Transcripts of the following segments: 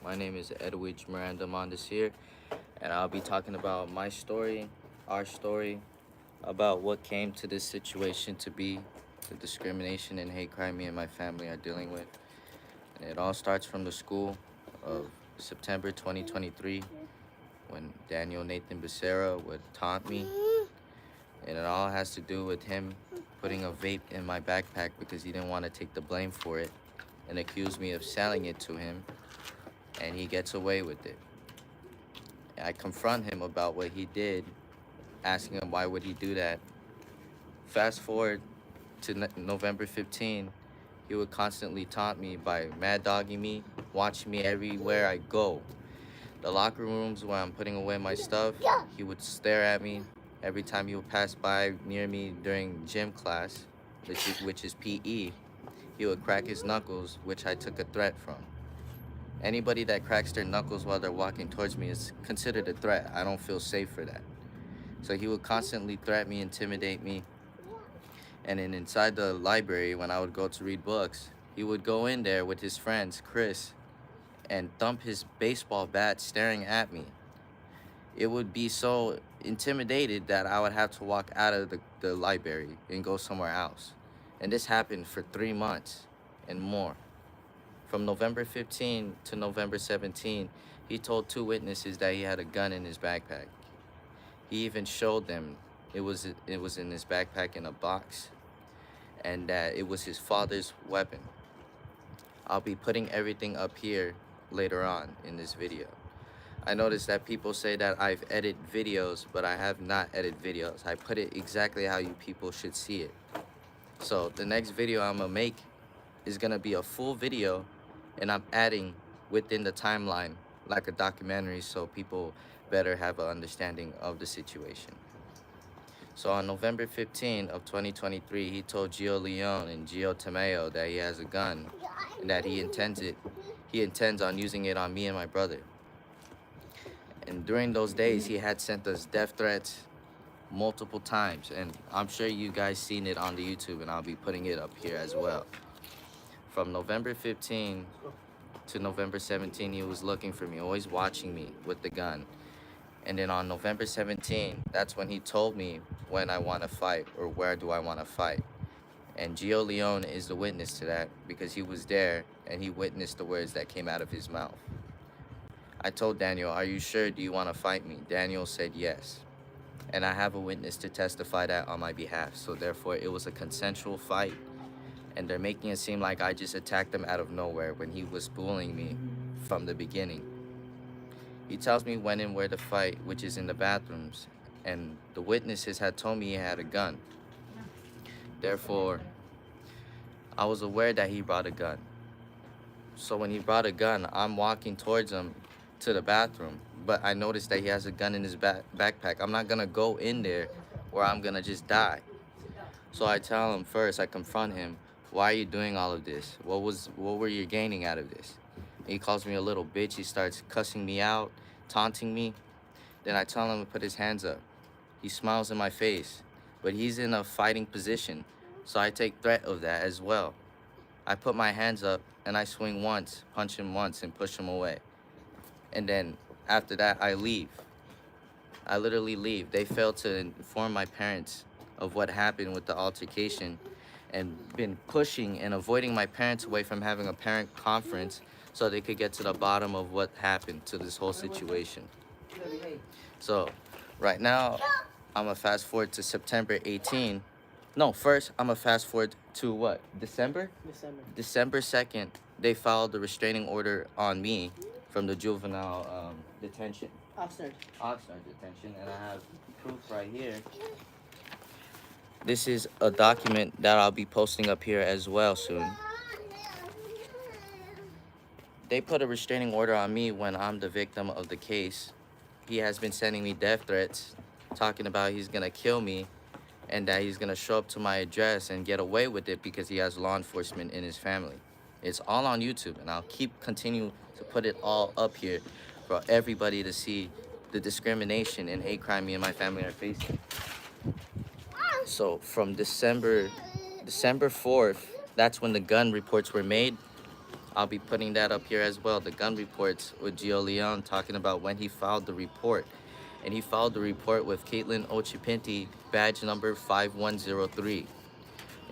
My name is Edwidge Miranda Mondesir, and I'll be talking about my story, our story, about what came to this situation to be the discrimination and hate crime me and my family are dealing with. And it all starts from the school of September 2023 when Daniel Nathan Becerra would taunt me. And it all has to do with him putting a vape in my backpack because he didn't want to take the blame for it and accused me of selling it to him, and he gets away with it. I confront him about what he did, asking him why would he do that. Fast forward to November 15, he would constantly taunt me by mad dogging me, watching me everywhere I go. The locker rooms where I'm putting away my stuff, he would stare at me every time he would pass by near me during gym class, which is PE. He would crack his knuckles, which I took a threat from. Anybody that cracks their knuckles while they're walking towards me is considered a threat. I don't feel safe for that. So he would constantly threaten me, intimidate me. And then inside the library, when I would go to read books, he would go in there with his friends, Chris, and thump his baseball bat staring at me. It would be so intimidated that I would have to walk out of the library and go somewhere else. And this happened for 3 months and more. From November 15 to November 17, he told 2 witnesses that he had a gun in his backpack. He even showed them it was in his backpack in a box, and that it was his father's weapon. I'll be putting everything up here later on in this video. I noticed that people say that I've edited videos, but I have not edited videos. I put it exactly how you people should see it. So the next video I'm gonna make is gonna be a full video, and I'm adding within the timeline like a documentary so people better have an understanding of the situation. So on November 15 of 2023, he told Gio Leone and Gio Tomeo that he has a gun and that he intends on using it on me and my brother. And during those days, he had sent us death threats multiple times, and I'm sure you guys seen it on the YouTube, and I'll be putting it up here as well. From November 15 to November 17, he was looking for me, always watching me with the gun. And then on November 17, that's when he told me when I want to fight or where do I want to fight. And Gio Leone is the witness to that because he was there and he witnessed the words that came out of his mouth. I told Daniel, "Are you sure? Do you want to fight me?" Daniel said yes. And I have a witness to testify that on my behalf. So therefore, it was a consensual fight. And they're making it seem like I just attacked him out of nowhere when he was bullying me from the beginning. He tells me when and where to fight, which is in the bathrooms. And the witnesses had told me he had a gun. Therefore, I was aware that he brought a gun. So when he brought a gun, I'm walking towards him to the bathroom, but I noticed that he has a gun in his backpack. I'm not gonna go in there where I'm gonna just die. So I tell him first, I confront him, "Why are you doing all of this? What were you gaining out of this?" He calls me a little bitch. He starts cussing me out, taunting me. Then I tell him to put his hands up. He smiles in my face, but he's in a fighting position, so I take threat of that as well. I put my hands up and I swing once, punch him once, and push him away. And then after that, I leave. I literally leave. They failed to inform my parents of what happened with the altercation and been pushing and avoiding my parents away from having a parent conference so they could get to the bottom of what happened to this whole situation. So right now, I'm gonna fast forward to September 18. No, first I'm gonna fast forward to what? December 2nd, they filed the restraining order on me from the juvenile detention. Oxnard detention, and I have proof right here. This is a document that I'll be posting up here as well soon. They put a restraining order on me when I'm the victim of the case. He has been sending me death threats, talking about he's gonna kill me and that he's gonna show up to my address and get away with it because he has law enforcement in his family. It's all on YouTube, and I'll continue to put it all up here for everybody to see the discrimination and hate crime me and my family are facing. So from December 4th, that's when the gun reports were made. I'll be putting that up here as well. The gun reports with Gio Leon talking about when he filed the report. And he filed the report with Caitlin Ochipinti, badge number 5103.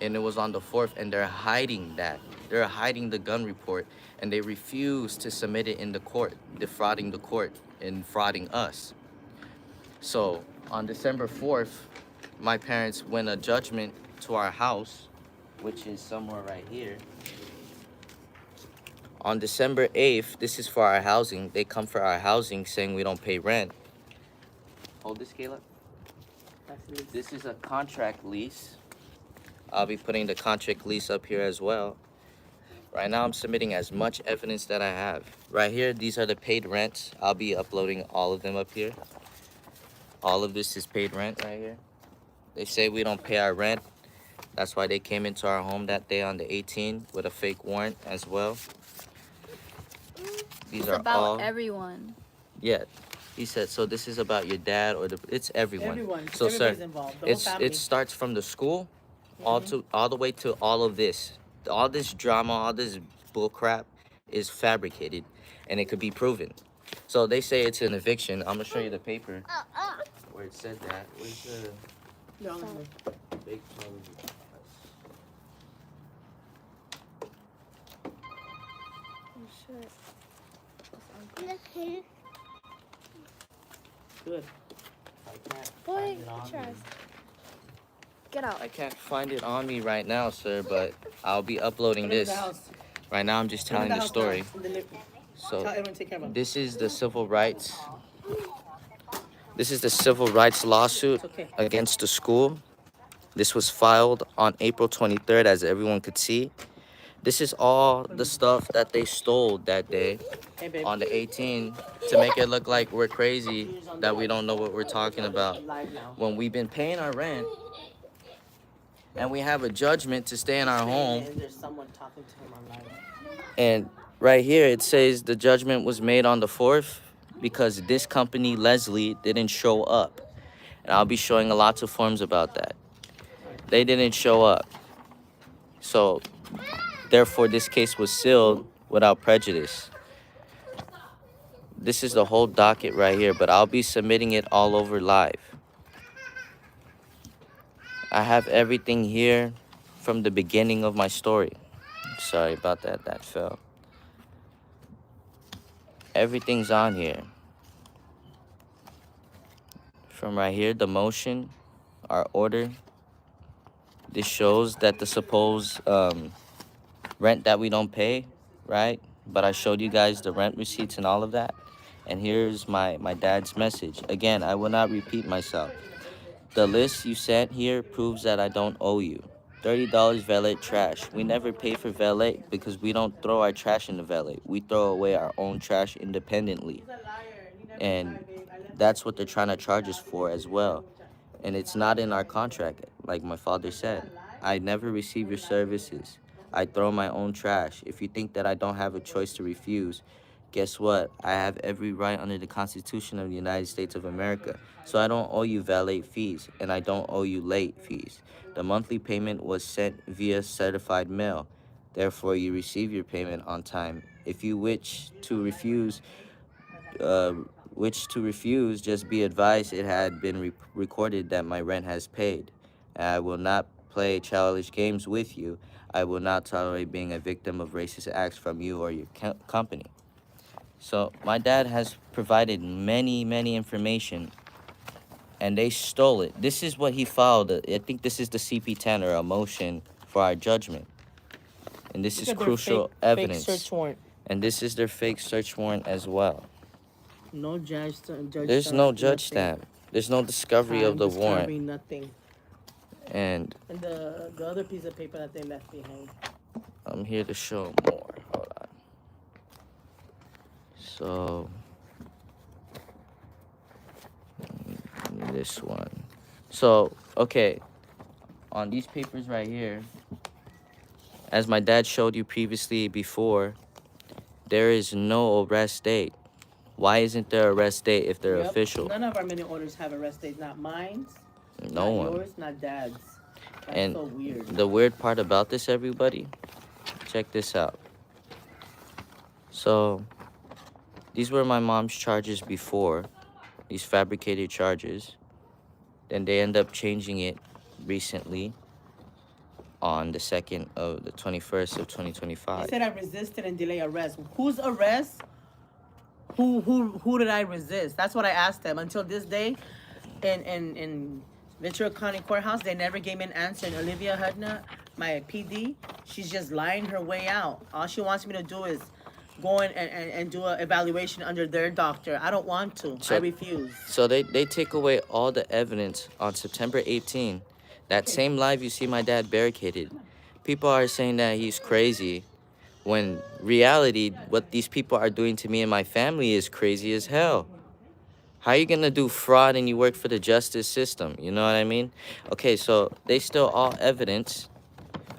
And it was on the 4th, and they're hiding that. They're hiding the gun report, and they refuse to submit it in the court, defrauding the court and frauding us. So on December 4th, my parents went a judgment to our house, which is somewhere right here. On December 8th, this is for our housing. They come for our housing saying we don't pay rent. Hold this, Caleb. This is a contract lease. I'll be putting the contract lease up here as well. Right now, I'm submitting as much evidence that I have. Right here, these are the paid rents. I'll be uploading all of them up here. All of this is paid rent right here. They say we don't pay our rent. That's why they came into our home that day on the 18th with a fake warrant as well. These are about all everyone. Yeah. He said, so this is about your dad or it's everyone. Everyone. So sir, involved. it starts from the school all the way to all of this. All this drama, all this bull crap is fabricated and it could be proven. So they say it's an eviction. I'm gonna show you the paper where it said that. Where's the big phone? Good. Boy, get out. I can't find it on me right now, sir, but I'll be uploading this. Right now, I'm just telling the story. So this is the civil rights. This is the civil rights lawsuit against the school. This was filed on April 23rd, as everyone could see. This is all the stuff that they stole that day on the 18th to make it look like we're crazy, that we don't know what we're talking about. When we've been paying our rent and we have a judgment to stay in our home. And right here it says the judgment was made on the 4th because this company, Leslie, didn't show up. And I'll be showing lots of forms about that. They didn't show up. So therefore, this case was sealed without prejudice. This is the whole docket right here, but I'll be submitting it all over live. I have everything here from the beginning of my story. Sorry about that, that fell. Everything's on here. From right here, the motion, our order. This shows that the supposed rent that we don't pay, right? But I showed you guys the rent receipts and all of that. And here's my dad's message. Again, I will not repeat myself. The list you sent here proves that I don't owe you. $30 valet trash. We never pay for valet because we don't throw our trash in the valet. We throw away our own trash independently. And that's what they're trying to charge us for as well. And it's not in our contract, like my father said. I never receive your services. I throw my own trash. If you think that I don't have a choice to refuse, guess what? I have every right under the Constitution of the United States of America. So I don't owe you valet fees, and I don't owe you late fees. The monthly payment was sent via certified mail. Therefore, you receive your payment on time. If you wish to refuse, just be advised it had been recorded that my rent has paid. I will not play childish games with you. I will not tolerate being a victim of racist acts from you or your company. So my dad has provided many information, and they stole it. This is what he filed. I think this is the CP10 or a motion for our judgment. And this is crucial evidence. Fake search warrant. And this is their fake search warrant as well. No judge There's no judge stamp. There's no discovery of the warrant. Nothing. And the other piece of paper that they left behind. I'm here to show more. Hold on. So this one. So, okay. On these papers right here, as my dad showed you previously before, there is no arrest date. Why isn't there arrest date if they're official? None of our mini orders have arrest dates. Not mine. No not one. Yours, not dad's. That's And so weird. the weird part about this, everybody, check this out. So these were my mom's charges before, these fabricated charges. Then they end up changing it recently on the 2nd of the 21st of They 2025. said I resisted and delay arrest. Whose arrest? Who did I resist? That's what I asked them. Until this day, in Ventura County Courthouse, they never gave me an answer. And Olivia Hudna, my PD, she's just lying her way out. All she wants me to do is go in and do an evaluation under their doctor. I don't want to. I refuse. So they take away all the evidence on September 18. That same live you see my dad barricaded. People are saying that he's crazy, when reality, what these people are doing to me and my family is crazy as hell. How are you gonna do fraud and you work for the justice system? You know what I mean? Okay, so they still all evidence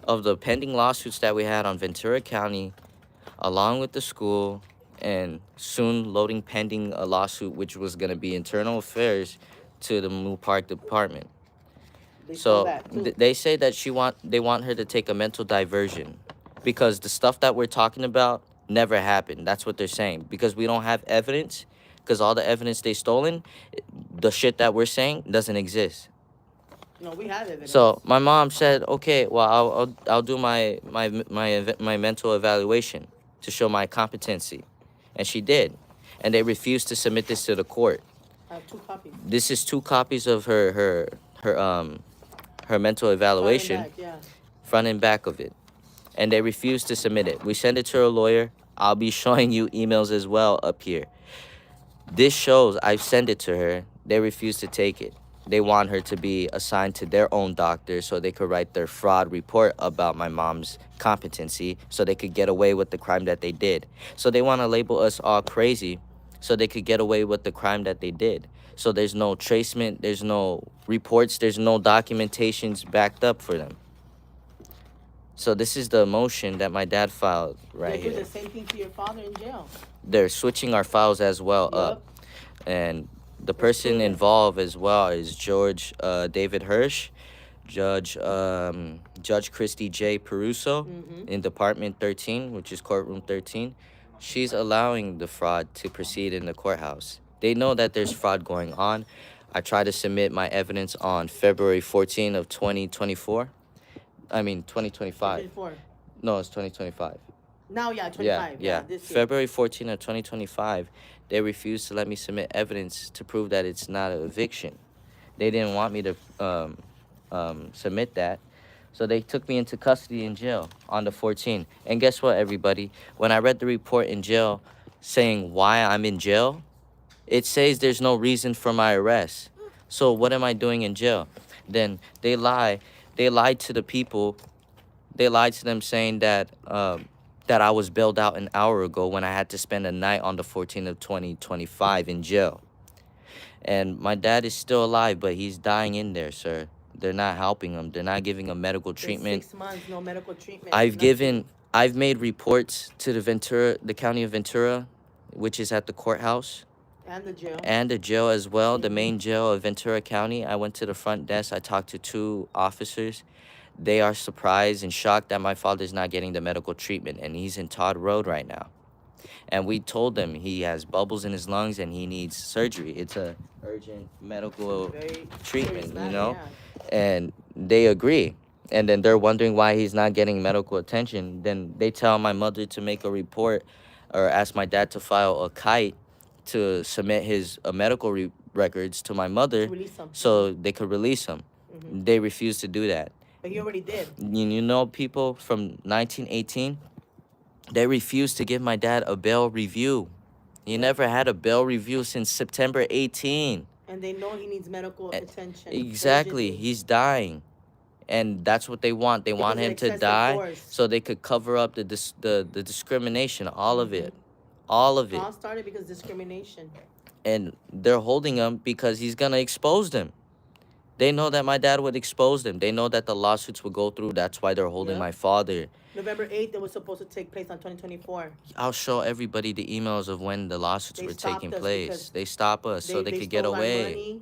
of the pending lawsuits that we had on Ventura County, along with the school, and soon loading pending a lawsuit which was gonna be internal affairs to the Moo Park Department. So they say that they want her to take a mental diversion, because the stuff that we're talking about never happened. That's what they're saying, because we don't have evidence, because all the evidence they stolen, the shit that we're saying doesn't exist. No, we have evidence. So my mom said, okay, well, I'll do my mental evaluation to show my competency, and she did, and they refused to submit this to the court. I have 2 copies. This is 2 copies of her mental evaluation, front and back of it, and they refused to submit it. We sent it to her lawyer. I'll be showing you emails as well up here. This shows I've sent it to her. They refuse to take it. They want her to be assigned to their own doctor so they could write their fraud report about my mom's competency, so they could get away with the crime that they did. So they want to label us all crazy so they could get away with the crime that they did. So there's no tracement, there's no reports, there's no documentations backed up for them. So this is the motion that my dad filed right here. They did the same thing to your father in jail. They're switching our files as well up. And the person involved as well is George David Hirsch, Judge Christy J. Peruso in Department 13, which is courtroom 13. She's allowing the fraud to proceed in the courthouse. They know that there's fraud going on. I tried to submit my evidence on February 14 of 2024. I mean, 2025. 24. No, it's 2025. Now, 25. Yeah. This year. February 14 of 2025, they refused to let me submit evidence to prove that it's not an eviction. They didn't want me to submit that. So they took me into custody in jail on the 14th. And guess what, everybody? When I read the report in jail saying why I'm in jail, it says there's no reason for my arrest. So what am I doing in jail? Then they lie. They lied to the people. They lied to them saying that that I was bailed out an hour ago when I had to spend a night on the 14th of 2025 in jail. And my dad is still alive, but he's dying in there, sir. They're not helping him. They're not giving him medical treatment. 6 months, no medical treatment. I've made reports to the county of Ventura, which is at the courthouse. And the jail. And the jail as well, the main jail of Ventura County. I went to the front desk. I talked to 2 officers. They are surprised and shocked that my father's not getting the medical treatment, and he's in Todd Road right now. And we told them he has bubbles in his lungs and he needs surgery. It's a urgent medical treatment, you know? And they agree. And then they're wondering why he's not getting medical attention. Then they tell my mother to make a report or ask my dad to file a kite to submit his medical records to my mother so they could release him. They refused to do that. But he already did. You know, people from 1918, they refused to give my dad a bail review. He never had a bail review since September 18. And they know he needs medical attention. Exactly. Urgently. He's dying. And that's what they want. They want him to die so they could cover up the discrimination, all of it. All of it. All started because of discrimination. And they're holding him because he's going to expose them. They know that my dad would expose them. They know that the lawsuits would go through. That's why they're holding my father. November 8th, it was supposed to take place on 2024. I'll show everybody the emails of when the lawsuits were taking place. They stop us so they could get away. Money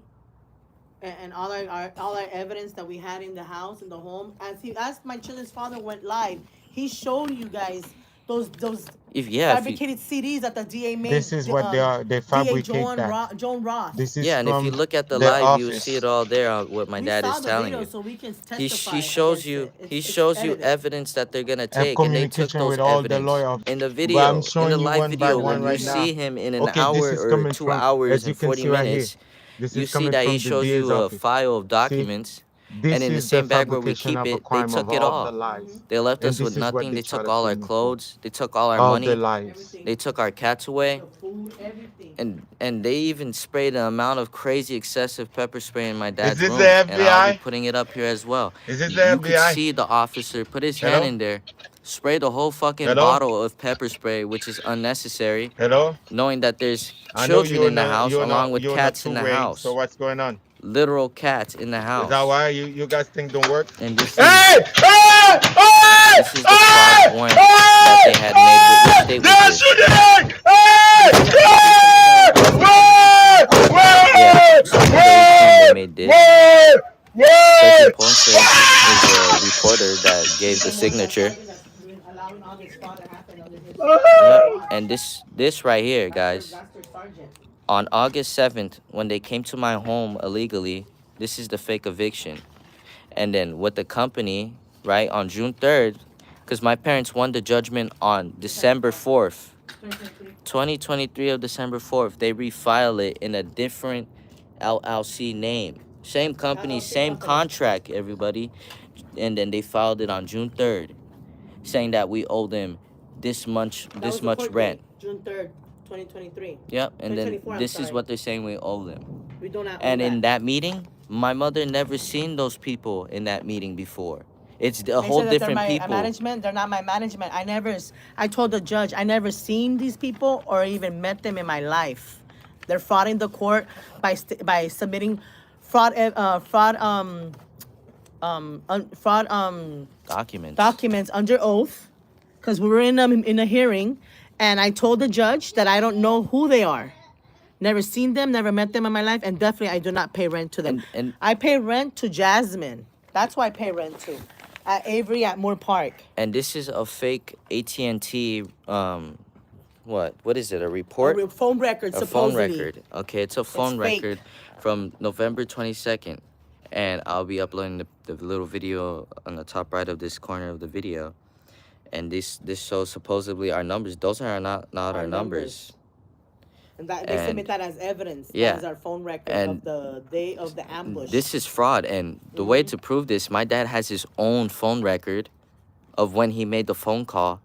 and all our evidence that we had in the house, in the home. As my children's father went live, he showed you guys those if you, fabricated CDs that the DA made. This is what they are. They DA fabricate that. Joan Roth. This is yeah, and if you from look at the their live, you'll see office. it all there on what my We dad saw is the telling video, you. so we can He testify shows against you it. he It's shows you edited. evidence that they're gonna Have take, and they took communication those with all the evidence lawyer. in the But I'm video, in showing the you live one by video. one When you right now. see him in an Okay, this hour is or coming 2 from, hours as you and can 40 see right here. minutes, This you is see coming that he from the shows DA's you a office. file of See, documents, and this in the is the same bag where we fabrication keep of a it, they crime took of it all the all. lies. They left And us with this is what nothing. they They try took to all put our me for. clothes. They took all our All the money. lies. They took our cats away. The food, everything. And they even sprayed an amount of crazy excessive pepper spray in my Is dad's this the room, and I'll be FBI? putting it up here as well. Is this the You could FBI? see the officer put his hand Hello? in there, spray the whole fucking Hello? bottle of pepper spray, which is unnecessary, Hello? knowing that there's I know children in the house along with you're in a cats in the two-way. So house, what's going on? literal cats in the Is that house. why you guys think don't work? And this is Hey! Hey! Hey! this is the fraud warrant that they had made. Which state was this? Yeah, so on the 18th they made this. Second Ponce is a reporter that gave the signature. Allowing all this fraud to happen under his Yep. And this right here, guys, That's their sergeant. on August 7th, when they came to my home illegally, this is the fake eviction. And then with the company, right, on June 3rd, because my parents won the judgment on December 4th, 2023 of December 4th, they refile it in a different LLC name. Same company, same contract, everybody. And then they filed it on June 3rd, saying that we owe them this much rent. June 3rd, 2023. Yep, and then 2024, I'm this is sorry. what they're saying we owe them. We do not owe And in that. that meeting, my mother never seen those people in that meeting before. It's a They whole said that they're different my people. management. They're not my management. I told the judge, I never seen these people or even met them in my life. They're frauding the court by submitting fraud documents under oath, because we were in a hearing, and I told the judge that I don't know who they are. Never seen them, never met them in my life, and definitely I do not pay rent to them. And I pay rent to Jasmine. That's who I pay rent to. At Avery at Moore Park. and this is a fake AT&T what is it? A report? A phone record, A phone supposedly. record. Okay, it's a phone fake. record from November 22nd. And I'll be uploading the little video on the top right of this corner of the video. And this shows supposedly our numbers. Those are not our numbers. And that they submit that as evidence. Yeah. That is our phone record And of the day of the ambush. This is fraud. And the way to prove this, my dad has his own phone record of when he made the phone call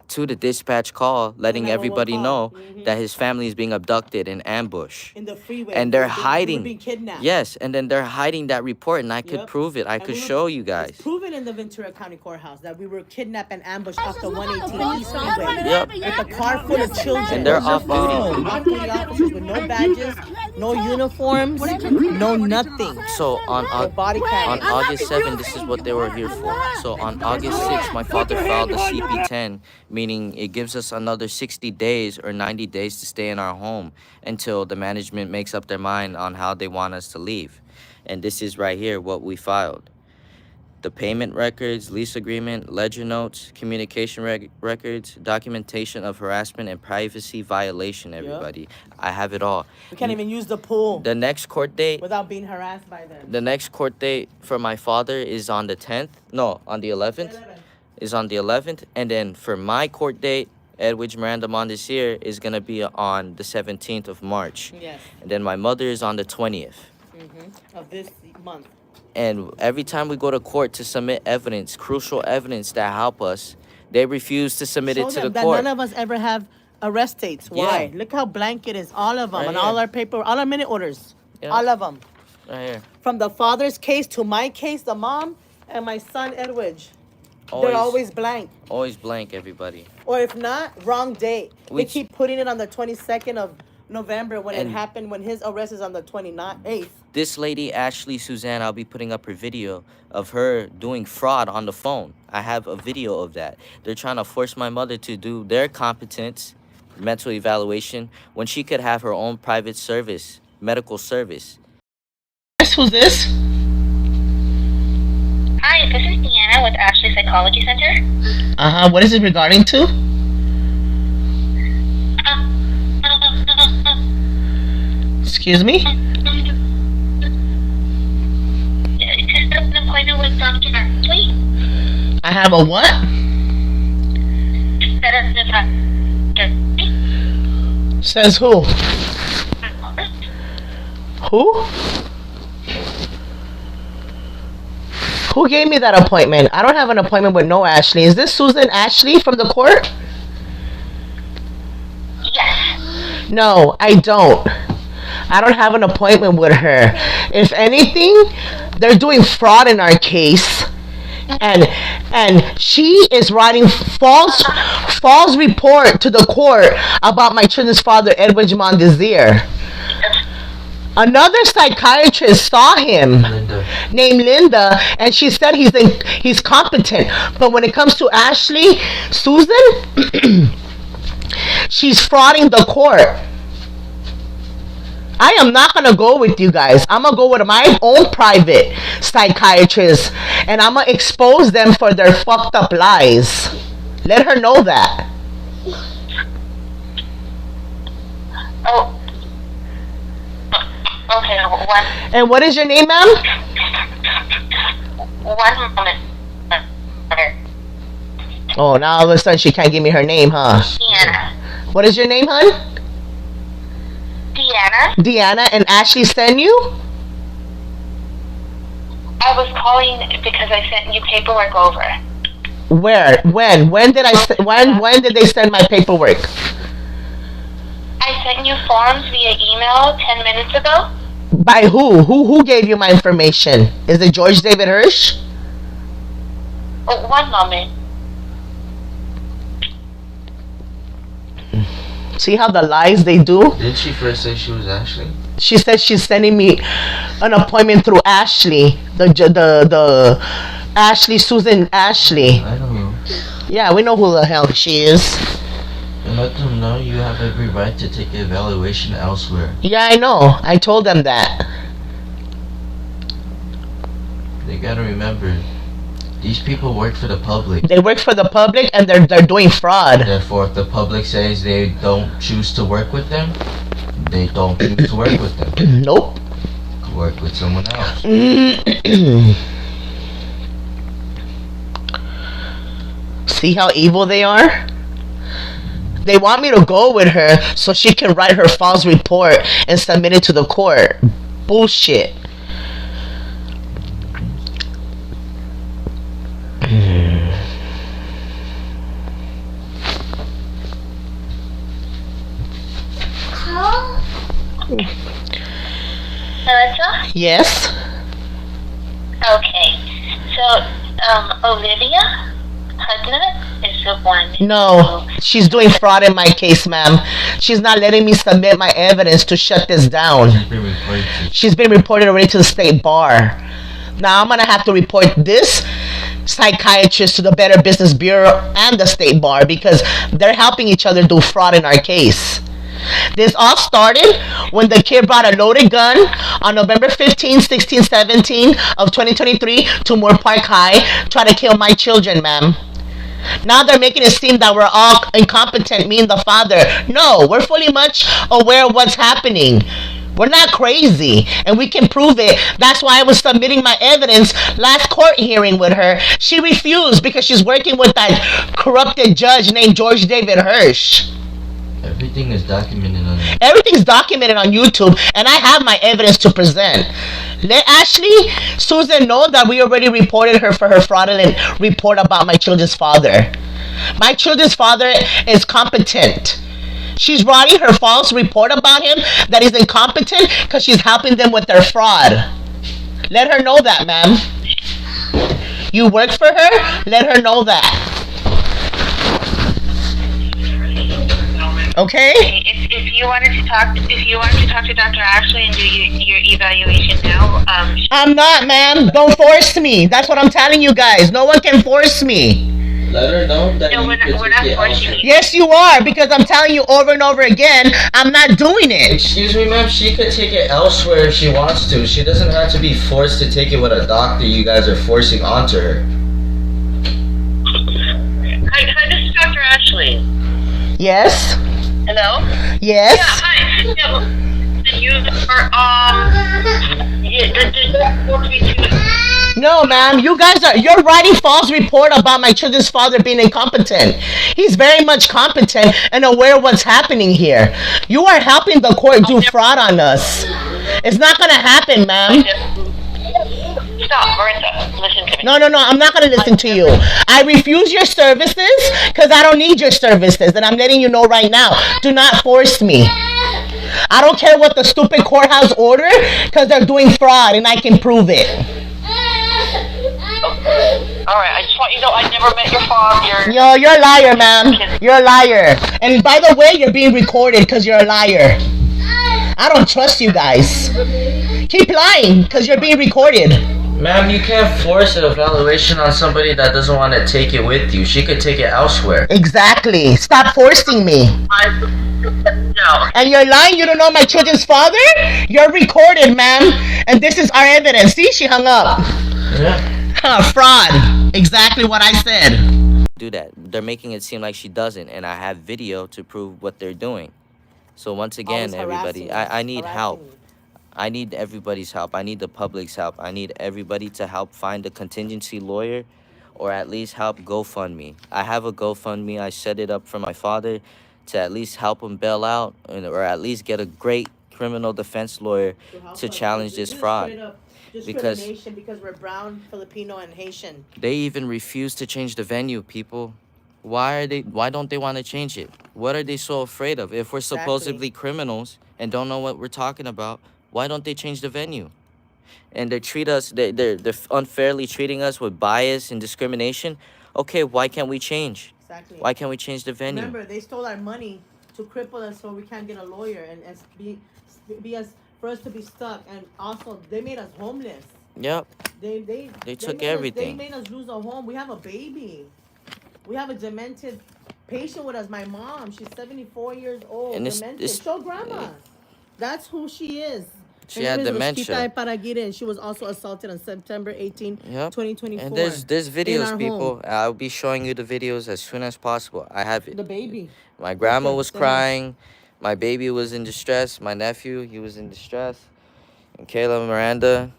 to the dispatch call, letting 911 everybody call. know that his family is being abducted in ambush. in the freeway. And they're We were hiding. being kidnapped. Yes, and then they're hiding that report, and I could Yep. prove it. I And could we were- show you guys. It's proven in the Ventura County Courthouse that we were kidnapped and ambushed off the 118 East Freeway. Yep. With a car full of children. And they're off duty. Off-duty officers with no badges, no uniforms, no nothing. So on No body cam. on August 7th, this is what they were here for. So on August 6th, my father filed a CP-10, meaning it gives us another 60 days or 90 days to stay in our home until the management makes up their mind on how they want us to leave. And this is right here what we filed. The payment records, lease agreement, ledger notes, communication records, documentation of harassment and privacy violation, everybody. I have it all. We can't even use the pool The next court date without being harassed by them. The next court date for my father is on the 10th. No, on the 11th. Is on the 11th. And then for my court date, Edwidge Miranda Mondesir, is going to be on the 17th of March. Yes. And then my mother is on the 20th. Of this month. And every time we go to court to submit evidence, crucial evidence that help us, they refuse to submit Show it to them the that court. none of us ever have arrest dates. Why? Yeah. Look how blank it is. All of them. Right and here. all our paper, all our minute orders. Yeah. All of them. Right here. From the father's case to my case, the mom, and my son, Edwidge. They're always blank. Always blank, everybody. Or if not, wrong date. Which- They keep putting it on the 22nd of November when it And- happened, when his arrest is on the 28th. This lady, Ashley Suzanne, I'll be putting up her video of her doing fraud on the phone. I have a video of that. They're trying to force my mother to do their competence, mental evaluation, when she could have her own private service, medical service. Who's this? Hi, this is Deanna with Ashley Psychology Center. What is it regarding to? Excuse me? Set up an appointment with Dr. Ashley. I have a what? Set up the doctor. Says who? Who? Who gave me that appointment? I don't have an appointment with no Ashley. Is this Susan Ashley from the court? Yes. No, I don't. I don't have an appointment with her. If anything, they're doing fraud in our case. And she is writing false report to the court about my children's father, Edwin Jamon Desir. Another psychiatrist saw him, named Linda, and she said he's competent. But when it comes to Ashley, Susan, she's frauding the court. I am not going to go with you guys. I'm going to go with my own private psychiatrist, and I'm going to expose them for their fucked up lies. Let her know that. Oh. Okay, one. And what is your name, ma'am? One moment. Oh, now all of a sudden she can't give me her name, huh? Deanna. What is your name, hon? Deanna. Deanna, and Ashley sent you? I was calling because I sent you paperwork over. Where? When? When did they send my paperwork? I sent you forms via email 10 minutes ago. By who? Who gave you my information? Is it George David Hirsch? Oh, one moment. See how the lies they do? Did she first say she was Ashley? She said she's sending me an appointment through Ashley, the Ashley, Susan Ashley. I don't know. Yeah, we know who the hell she is. And let them know you have every right to take evaluation elsewhere. Yeah, I know. I told them that. They gotta remember, these people work for the public. They work for the public, and they're doing fraud. Therefore, if the public says they don't choose to work with them, they don't choose to work with them. Nope. Work with someone else. See how evil they are? They want me to go with her so she can write her false report and submit it to the court. Bullshit. Melissa? Yes? Okay. So, Olivia Hudnut is the one. No, she's doing fraud in my case, ma'am. She's not letting me submit my evidence to shut this down. She's been reported already to the state bar. Now I'm going to have to report this psychiatrist to the Better Business Bureau and the state bar because they're helping each other do fraud in our case. This all started when the kid brought a loaded gun on November 15, 16, 17 of 2023 to Moore Park High, trying to kill my children, ma'am. Now they're making it seem that we're all incompetent, me and the father. No, we're fully much aware of what's happening. We're not crazy, and we can prove it. That's why I was submitting my evidence last court hearing with her. She refused because she's working with that corrupted judge named George David Hirsch. Everything is documented on it. Everything's documented on YouTube, and I have my evidence to present. Let Ashley, Susan know that we already reported her for her fraudulent report about my children's father. My children's father is competent. She's writing her false report about him that he's incompetent because she's helping them with their fraud. Let her know that, ma'am. You work for her? Let her know that. Okay? If you wanted to talk to Dr. Ashley and do your evaluation now, I'm not, ma'am. Don't force me. That's what I'm telling you guys. No one can force me. Let her know that no, we're not forcing you. Yes, you are, because I'm telling you over and over again, I'm not doing it. Excuse me, ma'am. She could take it elsewhere if she wants to. She doesn't have to be forced to take it with a doctor you guys are forcing onto her. Hi, this is Dr. Ashley. Yes? Hello? Yes? Yeah, hi. Yeah, well, you are supposed to be too. No, ma'am, you're writing false report about my children's father being incompetent. He's very much competent and aware of what's happening here. You are helping the court do fraud on us. It's not gonna happen, ma'am. Stop, Marissa. Listen to me. No, I'm not gonna listen to you. I refuse your services because I don't need your services, and I'm letting you know right now. Do not force me. I don't care what the stupid courthouse order because they're doing fraud and I can prove it. Alright, I just want you to know I never met your father. You're a liar, ma'am. You're a liar. And by the way, you're being recorded because you're a liar. I don't trust you guys. Keep lying because you're being recorded. Ma'am, you can't force an evaluation on somebody that doesn't want to take it with you. She could take it elsewhere. Exactly. Stop forcing me. No. And you're lying? You don't know my children's father? You're recorded, ma'am. And this is our evidence. See, she hung up. Yeah. Fraud. Exactly what I said. Do that. They're making it seem like she doesn't, and I have video to prove what they're doing. So once again, everybody, I need help. I need everybody's help. I need the public's help. I need everybody to help find a contingency lawyer or at least help GoFundMe. I have a GoFundMe. I set it up for my father to at least help him bail out or at least get a great criminal defense lawyer to challenge this fraud. Because we're brown, Filipino, and Haitian. They even refuse to change the venue, people. Why don't they want to change it? What are they so afraid of? If we're supposedly criminals and don't know what we're talking about, why don't they change the venue? And they treat us, they're unfairly treating us with bias and discrimination. Okay, why can't we change? Exactly. Why can't we change the venue? Remember, they stole our money to cripple us so we can't get a lawyer and for us to be stuck. And also, they made us homeless. Yep. They took made everything. They made us lose a home. We have a baby. We have a demented patient with us. My mom, she's 74 years old. And demented. Show grandma. That's who she is. She had dementia. And she was also assaulted on September 18, Yep. 2024. And there's videos, people. Home. I'll be showing you the videos as soon as possible. I have it. The baby. My grandma was crying. My baby was in distress. My nephew, he was in distress. And Kayla Miranda,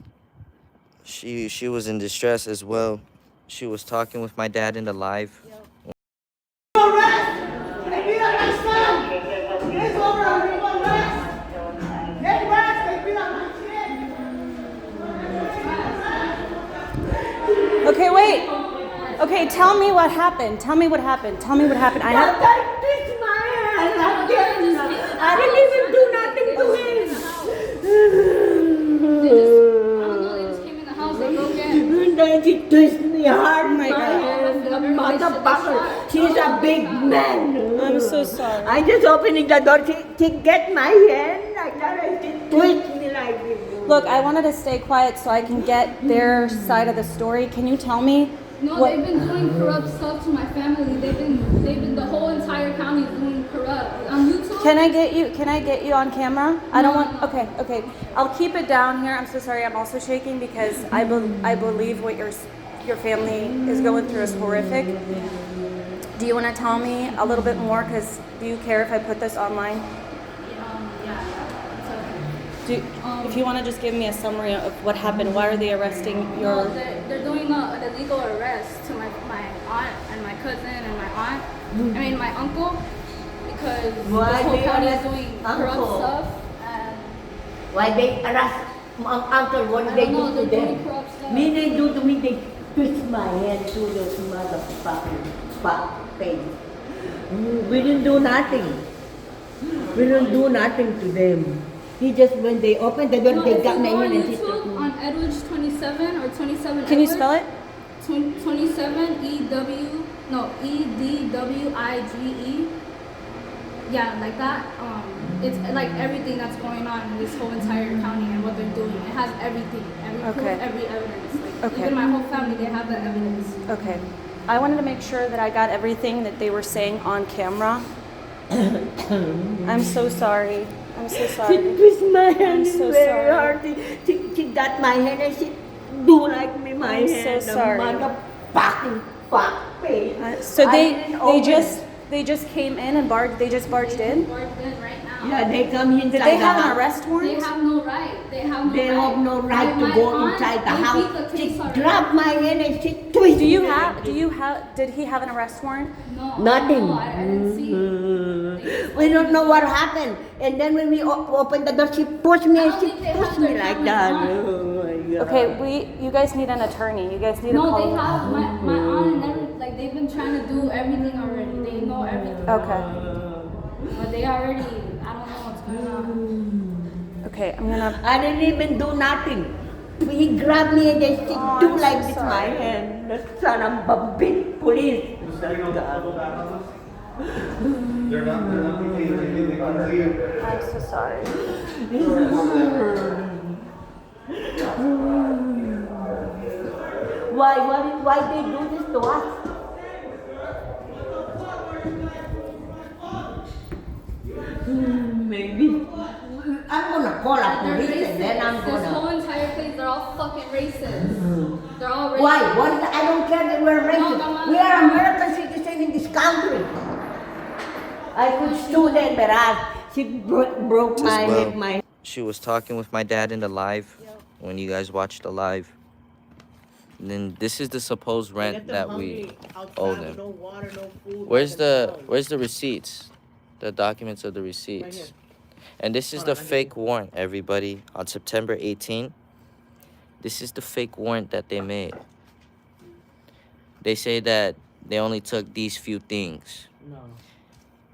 she was in distress as well. She was talking with my dad in the live. Okay, wait. Okay, tell me what happened. Tell me what happened. Tell me what happened. I didn't even do nothing to him. They just came in the house. They broke in. Then she twisted me hard. Oh my God. The motherfucker. She's a big man. I'm so sorry. I just opening the door. She get my hand. I thought she twist me like this. Look, I wanted to stay quiet so I can get their side of the story. Can you tell me? No, they've been doing corrupt stuff to my family. They've been the whole entire county is doing corrupt. On YouTube. Can I get you on camera? I don't want. Okay. I'll keep it down here. I'm so sorry. I'm also shaking because I believe what your family is going through is horrific. Do you want to tell me a little bit more? Because do you care if I put this online? If you want to just give me a summary of what happened, why are they arresting your... No, they're doing an illegal arrest to my aunt and my cousin and my aunt. I mean, my uncle, because Why this whole they county is arrest doing uncle? corrupt stuff. And Why they arrest my uncle? What I they don't know, do to they're doing them? corrupt stuff. Me, they do to me. They twist my hand to those motherfucking fuck thing. We didn't do nothing. We didn't do nothing to them. He just, when they opened the door, No, they if got you my go on hand and she YouTube took me. on Edwidge 27 or 27 Can you Edwidge, spell it? 27 EDWIGE. Yeah, like that. It's like everything that's going on in this whole entire county and what they're doing. It has everything, every proof, Okay. every evidence. Like Okay. even my whole family, they have that evidence. Okay. I wanted to make sure that I got everything that they were saying on camera. I'm so sorry. I'm so She sorry. twist my hand so very sorry. hard. She got my hand and she do like me my I'm so hand. sorry. The motherfucking fuck face. So I didn't they open just it. They just came in and they just barged in? Barged in right now. Yeah, they come inside Did they the have an house. arrest warrant? They have no right. They have no They right. have no right to My go aunt, inside the they house. beat the She case already. grabbed my hand and she twisted Did he have an arrest warrant? No. Nothing. No, I didn't see. We don't know what happened. And then when we opened the door, she pushed me and I don't she think they pushed have me their like cameras that. on. Oh my God. Okay, you guys need an attorney. You guys need to No, call. they have my aunt and everything. Like they've been trying to do everything already. They know everything. Okay. But they already. I don't know what's going on. Okay, I'm gonna. I didn't even do nothing. He grabbed me and then she Oh, do I'm like so this sorry. my hand. The son of a bitch, police. I'm so sorry. Why they do this to us? Maybe. I'm gonna call a They're police racist. and then I'm This whole gonna. entire place, they're all fucking racist. They're all racist. Why? What is I don't care that we're racist. come We on. are American citizens in this country. I could sue them, but she broke my well. hip, my. She was talking with my dad in the live when you guys watched the live. And then this is the supposed rent that we owe them. No water, no food. Where's the receipts? The documents of the receipts. And this is the fake warrant, everybody, on September 18. This is the fake warrant that they made. They say that they only took these few things. No.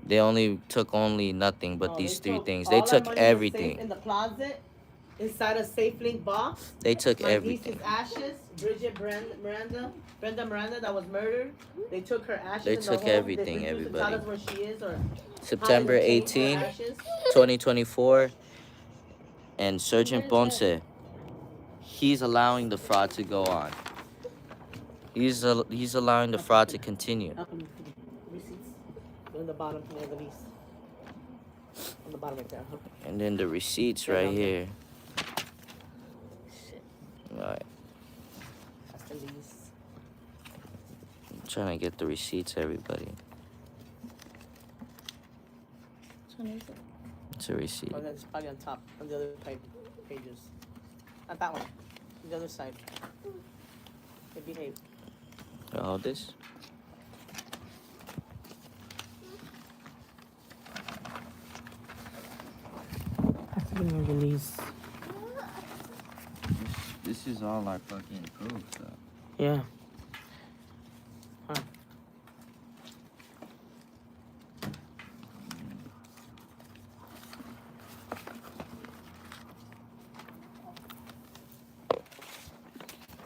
They only took nothing but No, these they three took things. all They our took money was safe everything. in the closet, inside a safe link box. They took My everything. niece's ashes, Brenda Miranda that was murdered. They took her ashes. They in the took home. everything, They refused to everybody. tell us where she is or September how they changed her 18, ashes. 2024, and Sergeant Ponce, he's allowing the fraud to go on. He's allowing the fraud to continue. Receipts. On the bottom near the lease. On the bottom right there. Huh? And then the receipts right here. Alright, That's the lease. I'm trying to get the receipts, everybody. It's a receipt. Oh, that's probably on top, on the other pages. Not that one. The other side. They behave. All this. That's the release. This is all our fucking proof, though. Yeah. Huh.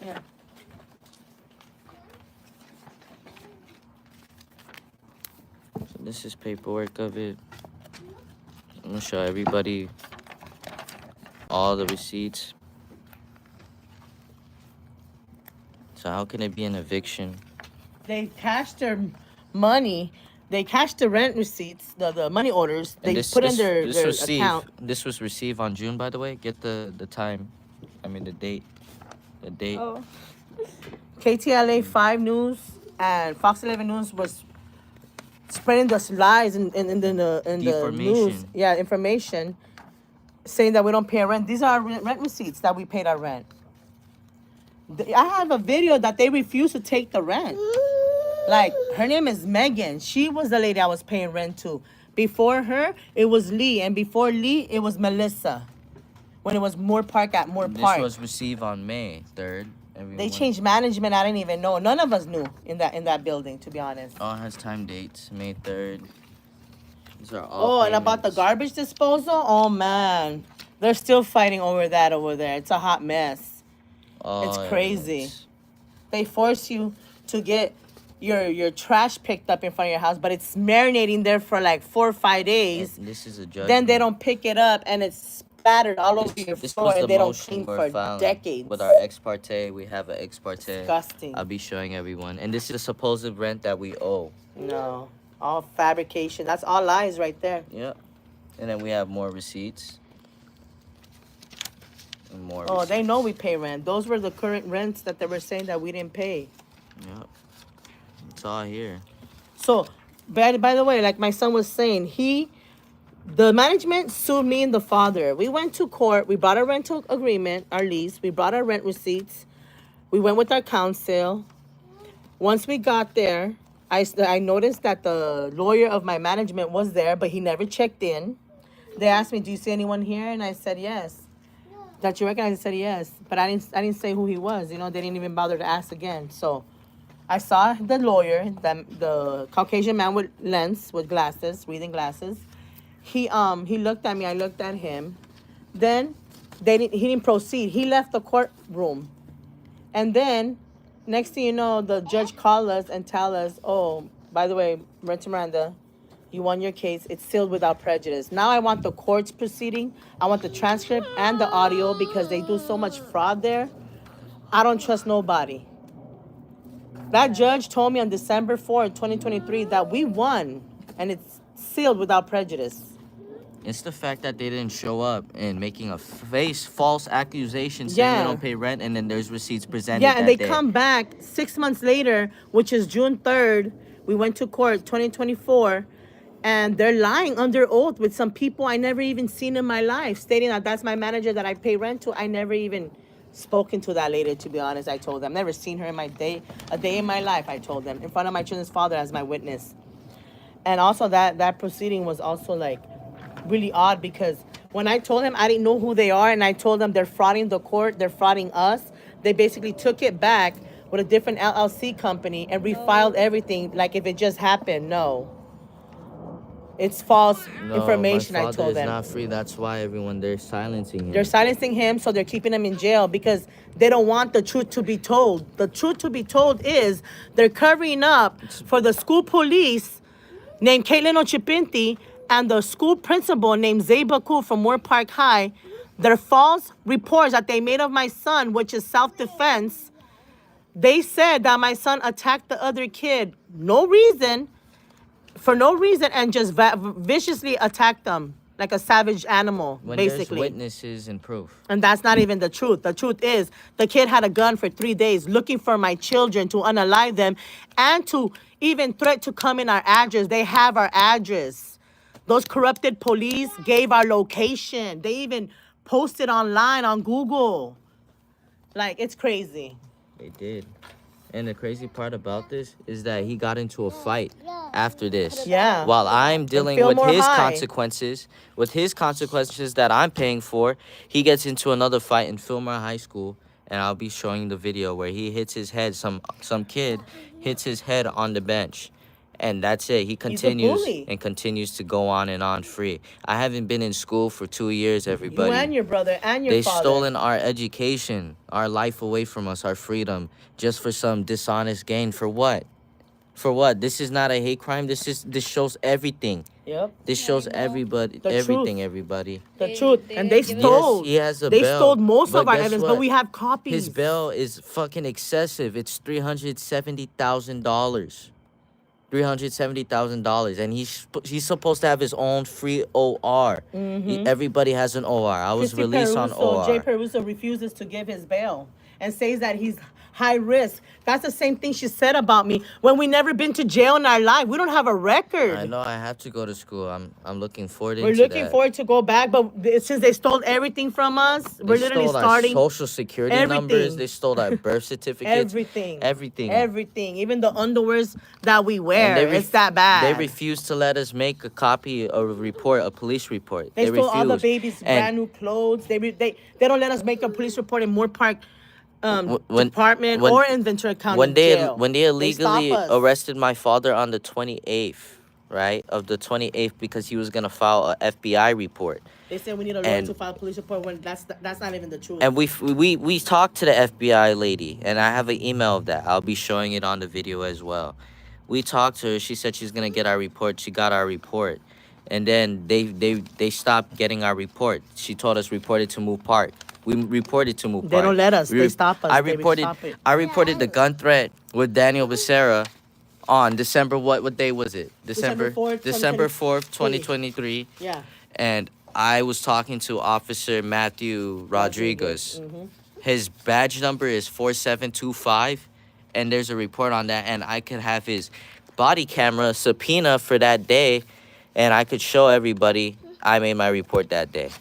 Yeah. So this is paperwork of it. I'm gonna show everybody all the receipts. So how can it be an eviction? They cashed their money. They cashed the rent receipts, the money orders. They And put in their received, account. This was received on June, by the way. Get the time. I mean the date. The date. Oh. KTLA 5 News and Fox 11 News was spreading the lies in the news. Deformation. Yeah, information saying that we don't pay our rent. These are rent receipts that we paid our rent. I have a video that they refuse to take the rent. Like, her name is Megan. She was the lady I was paying rent to. Before her, it was Lee. And before Lee, it was Melissa. When it was Moore Park at Moore Park. This was received on May 3rd. They changed management. I didn't even know. None of us knew in that building, to be honest. All has time dates. May 3rd. These are all Oh, and about the payments. garbage disposal? Oh, man. They're still fighting over that over there. It's a hot mess. All It's crazy. evidence. They force you to get your trash picked up in front of your house, but it's marinating there for like 4 or 5 days. And this is a judgment. Then they don't pick it up, and it's spattered all over your This floor, was the and they don't motion clean we're for filing. decades. With our ex parte, we have an ex parte. Disgusting. I'll be showing everyone. And this is the supposed rent that we owe. No, all fabrication. That's all lies right there. Yep. And then we have more receipts. And more Oh, receipts. they know we pay rent. Those were the current rents that they were saying that we didn't pay. Yep. It's all here. So by the way, like my son was saying, the management sued me and the father. We went to court. We brought a rental agreement, our lease. We brought our rent receipts. We went with our counsel. Once we got there, I noticed that the lawyer of my management was there, but he never checked in. They asked me, "Do you see anyone here?" And I said, "Yes." "That you recognize?" I said, "Yes." But I didn't say who he was. You know, they didn't even bother to ask again. So I saw the lawyer, the Caucasian man with lens, with glasses, reading glasses. He looked at me. I looked at him. Then he didn't proceed. He left the courtroom. And then next thing you know, the judge called us and tell us, "Oh, by the way, Miranda, you won your case. It's sealed without prejudice." Now I want the court's proceeding. I want the transcript and the audio because they do so much fraud there. I don't trust nobody. That judge told me on December 4th, 2023, that we won and it's sealed without prejudice. It's the fact that they didn't show up and making a false accusation saying they don't pay rent, and then there's receipts presented. Yeah, and that they day. come back 6 months later, which is June 3rd. We went to court, 2024, and they're lying under oath with some people I never even seen in my life, stating that that's my manager that I pay rent to. I never even spoken to that lady, to be honest. I told them. Never seen her in a day in my life, I told them, in front of my children's father as my witness. And also that proceeding was also like really odd because when I told him I didn't know who they are and I told them they're frauding the court, they're frauding us, they basically took it back with a different LLC company and refiled everything like if it just happened. No. It's false information, I told them. My father is not free. That's why they're silencing him. They're silencing him, so they're keeping him in jail because they don't want the truth to be told. The truth to be told is they're covering up for the school police named Caitlin Ochipinti and the school principal named Zay Baku from Moore Park High. Their false reports that they made of my son, which is self-defense. They said that my son attacked the other kid, for no reason, and just viciously attacked them like a savage animal, when basically. There's witnesses and proof. And that's not even the truth. The truth is the kid had a gun for 3 days looking for my children to unalive them and to even threat to come in our address. They have our address. Those corrupted police gave our location. They even posted online on Google. Like, it's crazy. They did. And the crazy part about this is that he got into a fight after this. Yeah. While I'm dealing with his consequences, that I'm paying for, he gets into another fight in Fillmore High School, and I'll be showing the video where he hits his head. Some kid hits his head on the bench. And that's it. He continues to go on and on free. I haven't been in school for 2 years, everybody. You and your brother and your father. They stolen our education, our life away from us, our freedom, just for some dishonest gain. For what? For what? This is not a hate crime. This shows everything. Yep. This shows everybody, everything, everybody. The truth. And they stole. Yes, he has a They bail, stole most of our guess evidence, what? but we have copies. His bail is fucking excessive. It's $370,000. $370,000, and he's supposed to have his own free OR. Everybody has an OR. I was released on OR. Jay Peruso refuses to give his bail and says that he's high risk. That's the same thing she said about me when we never been to jail in our life. We don't have a record. I know I have to go to school. I'm looking forward to We're looking forward to go back, but since they stole everything from us, we're literally starting. Our social security numbers. They stole our birth certificates. Everything. Even the underwears that we wear. It's that bad. They refused to let us make a copy of a police report. They stole all the babies' brand new clothes. They don't let us make a police report in Moore Park department or in Ventura County jail. When they illegally arrested my father on the 28th, right, of the 28th, because he was gonna file a FBI report. They said we need a lawyer to file a police report when that's not even the truth. And we talked to the FBI lady, and I have an email of that. I'll be showing it on the video as well. We talked to her. She said she's gonna get our report. She got our report, and then they stopped getting our report. She told us report it to Moore Park. We reported to Moore Park. They don't let us. They stop us. I reported the gun threat with Daniel Becerra on December, what day was it? December 4th, 2023. Yeah. And I was talking to Officer Matthew Rodriguez. His badge number is 4725, and there's a report on that, and I could have his body camera subpoena for that day, and I could show everybody I made my report that day.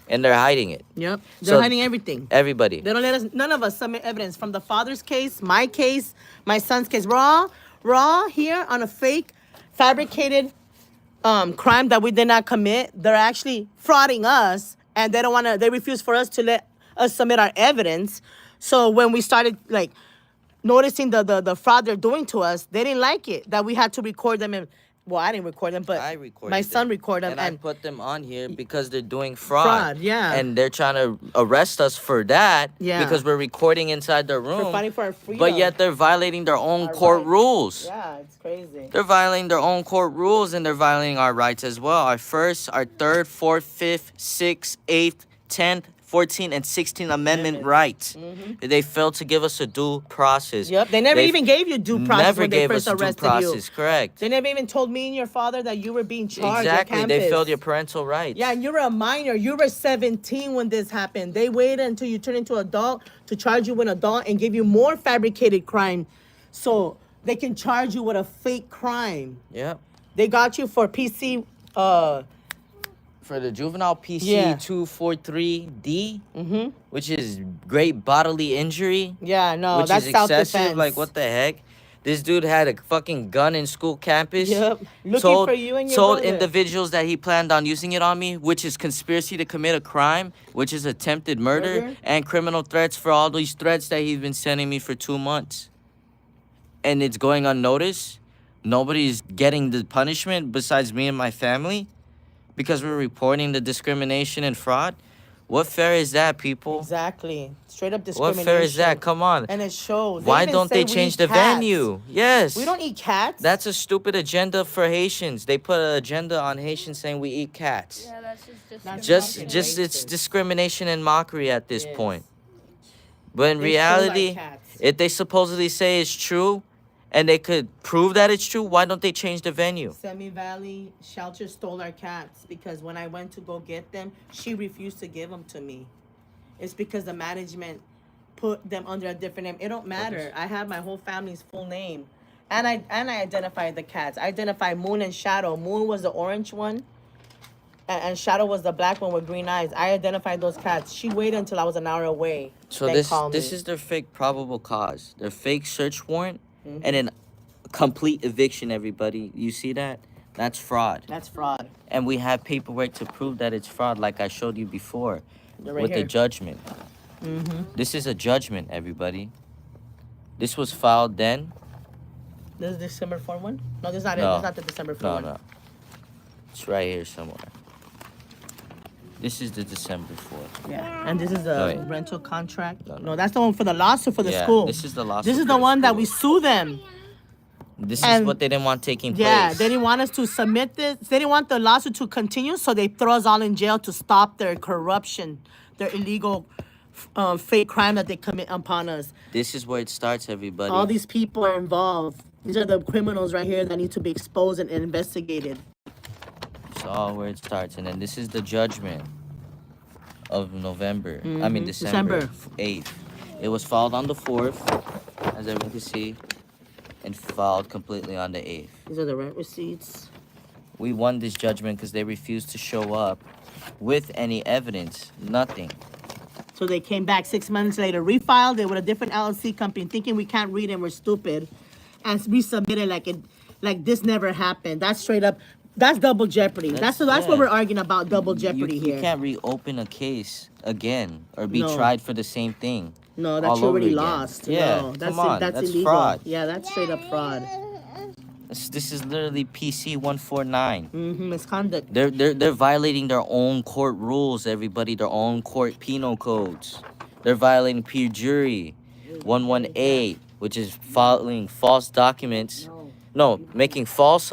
And they're hiding it. Yep. They're So- hiding everything. Everybody. They don't let us, none of us submit evidence from the father's case, my case, my son's case. We're all here on a fake, fabricated crime that we did not commit. They're actually frauding us, and they refuse for us to let us submit our evidence. So when we started like noticing the fraud they're doing to us, they didn't like it that we had to record them. And well, I didn't record them, but I recorded my son them. recorded them. And I put them on here because they're doing fraud. Fraud, yeah. And they're trying to arrest us for that. Yeah. Because we're recording inside their room. We're fighting for our freedom. But yet they're violating their own Our court rights. rules. Yeah, it's crazy. They're violating their own court rules, and they're violating our rights as well. Our first, our third, fourth, fifth, sixth, eighth, 10th, 14th, and 16th Amendment rights. They failed to give us a due process. Yep, they never even gave you due process Never when they gave first us a due arrested process, you. correct. They never even told me and your father that you were being charged Exactly, at they campus. failed your parental rights. Yeah, and you were a minor. You were 17 when this happened. They waited until you turned into an adult to charge you with an adult and give you more fabricated crime so they can charge you with a fake crime. Yep. They got you for PC, For the juvenile PC Yeah. 243D, which is great bodily injury, yeah, no, which that's is excessive. self-defense. Like, what the heck? This dude had a fucking gun in school campus. Yep. Looking for you and your told brother. individuals that he planned on using it on me, which is conspiracy to commit a crime, which is attempted murder, and criminal threats for all these threats that he's been sending me for 2 months. And it's going unnoticed. Nobody's getting the punishment besides me and my family because we're reporting the discrimination and fraud. What fair is that, people? Exactly. Straight up What discrimination. fair is that? Come on. And it shows. Why even don't say they we change eat the cats. venue? Yes. We don't eat cats. That's a stupid agenda for Haitians. They put an agenda on Haitians saying we eat cats. Yeah, that's That's Just it's discrimination and mockery at this Yes. point. But in They show reality, like cats. if they supposedly say it's true and they could prove that it's true, why don't they change the venue? Semi Valley Shelter stole our cats because when I went to go get them, she refused to give them to me. It's because the management put them under a different name. It don't matter. I have my whole family's full name. And I identified the cats. I identified Moon and Shadow. Moon was the orange one. And Shadow was the black one with green eyes. I identified those cats. She waited until I was an hour away. So then this called this me. is their fake probable cause. Their fake search warrant and an complete eviction, everybody. You see that? That's fraud. That's fraud. And we have paperwork to prove that it's fraud, like I showed you before, They're right with the here. judgment. This is a judgment, everybody. This was filed then. This is December 4 one? No, this is not it. No. This is not the December 4 No, one. no. It's right here somewhere. This is the December 4th. Yeah. And this is a No, wait. rental contract. No, No, no. that's the one for the lawsuit for the Yeah, school. this is the lawsuit This is for the the one that school. we sue them. This is And- what they didn't want taking place. Yeah, they didn't want us to submit this. They didn't want the lawsuit to continue, so they throw us all in jail to stop their corruption, their illegal fake crime that they commit upon us. This is where it starts, everybody. All these people are involved. These are the criminals right here that need to be exposed and investigated. It's all where it starts. And then this is the judgment of November. I mean, December December. 8th. It was filed on the 4th, as everyone can see, and filed completely on the 8th. These are the rent receipts. We won this judgment because they refused to show up with any evidence. Nothing. So they came back 6 months later, refiled it with a different LLC company, thinking we can't read and we're stupid, and resubmitted like this never happened. That's straight up. That's double jeopardy. That's yeah. what we're arguing about. Double jeopardy You here. can't reopen a case again or be No. tried for the same thing. No, that all you already over again. lost. Yeah, No, that's come on, that's that's illegal. fraud. Yeah, that's straight up fraud. This is literally PC 149. Misconduct. They're violating their own court rules, everybody, their own court penal codes. They're violating perjury 118, which is filing false documents. No, making false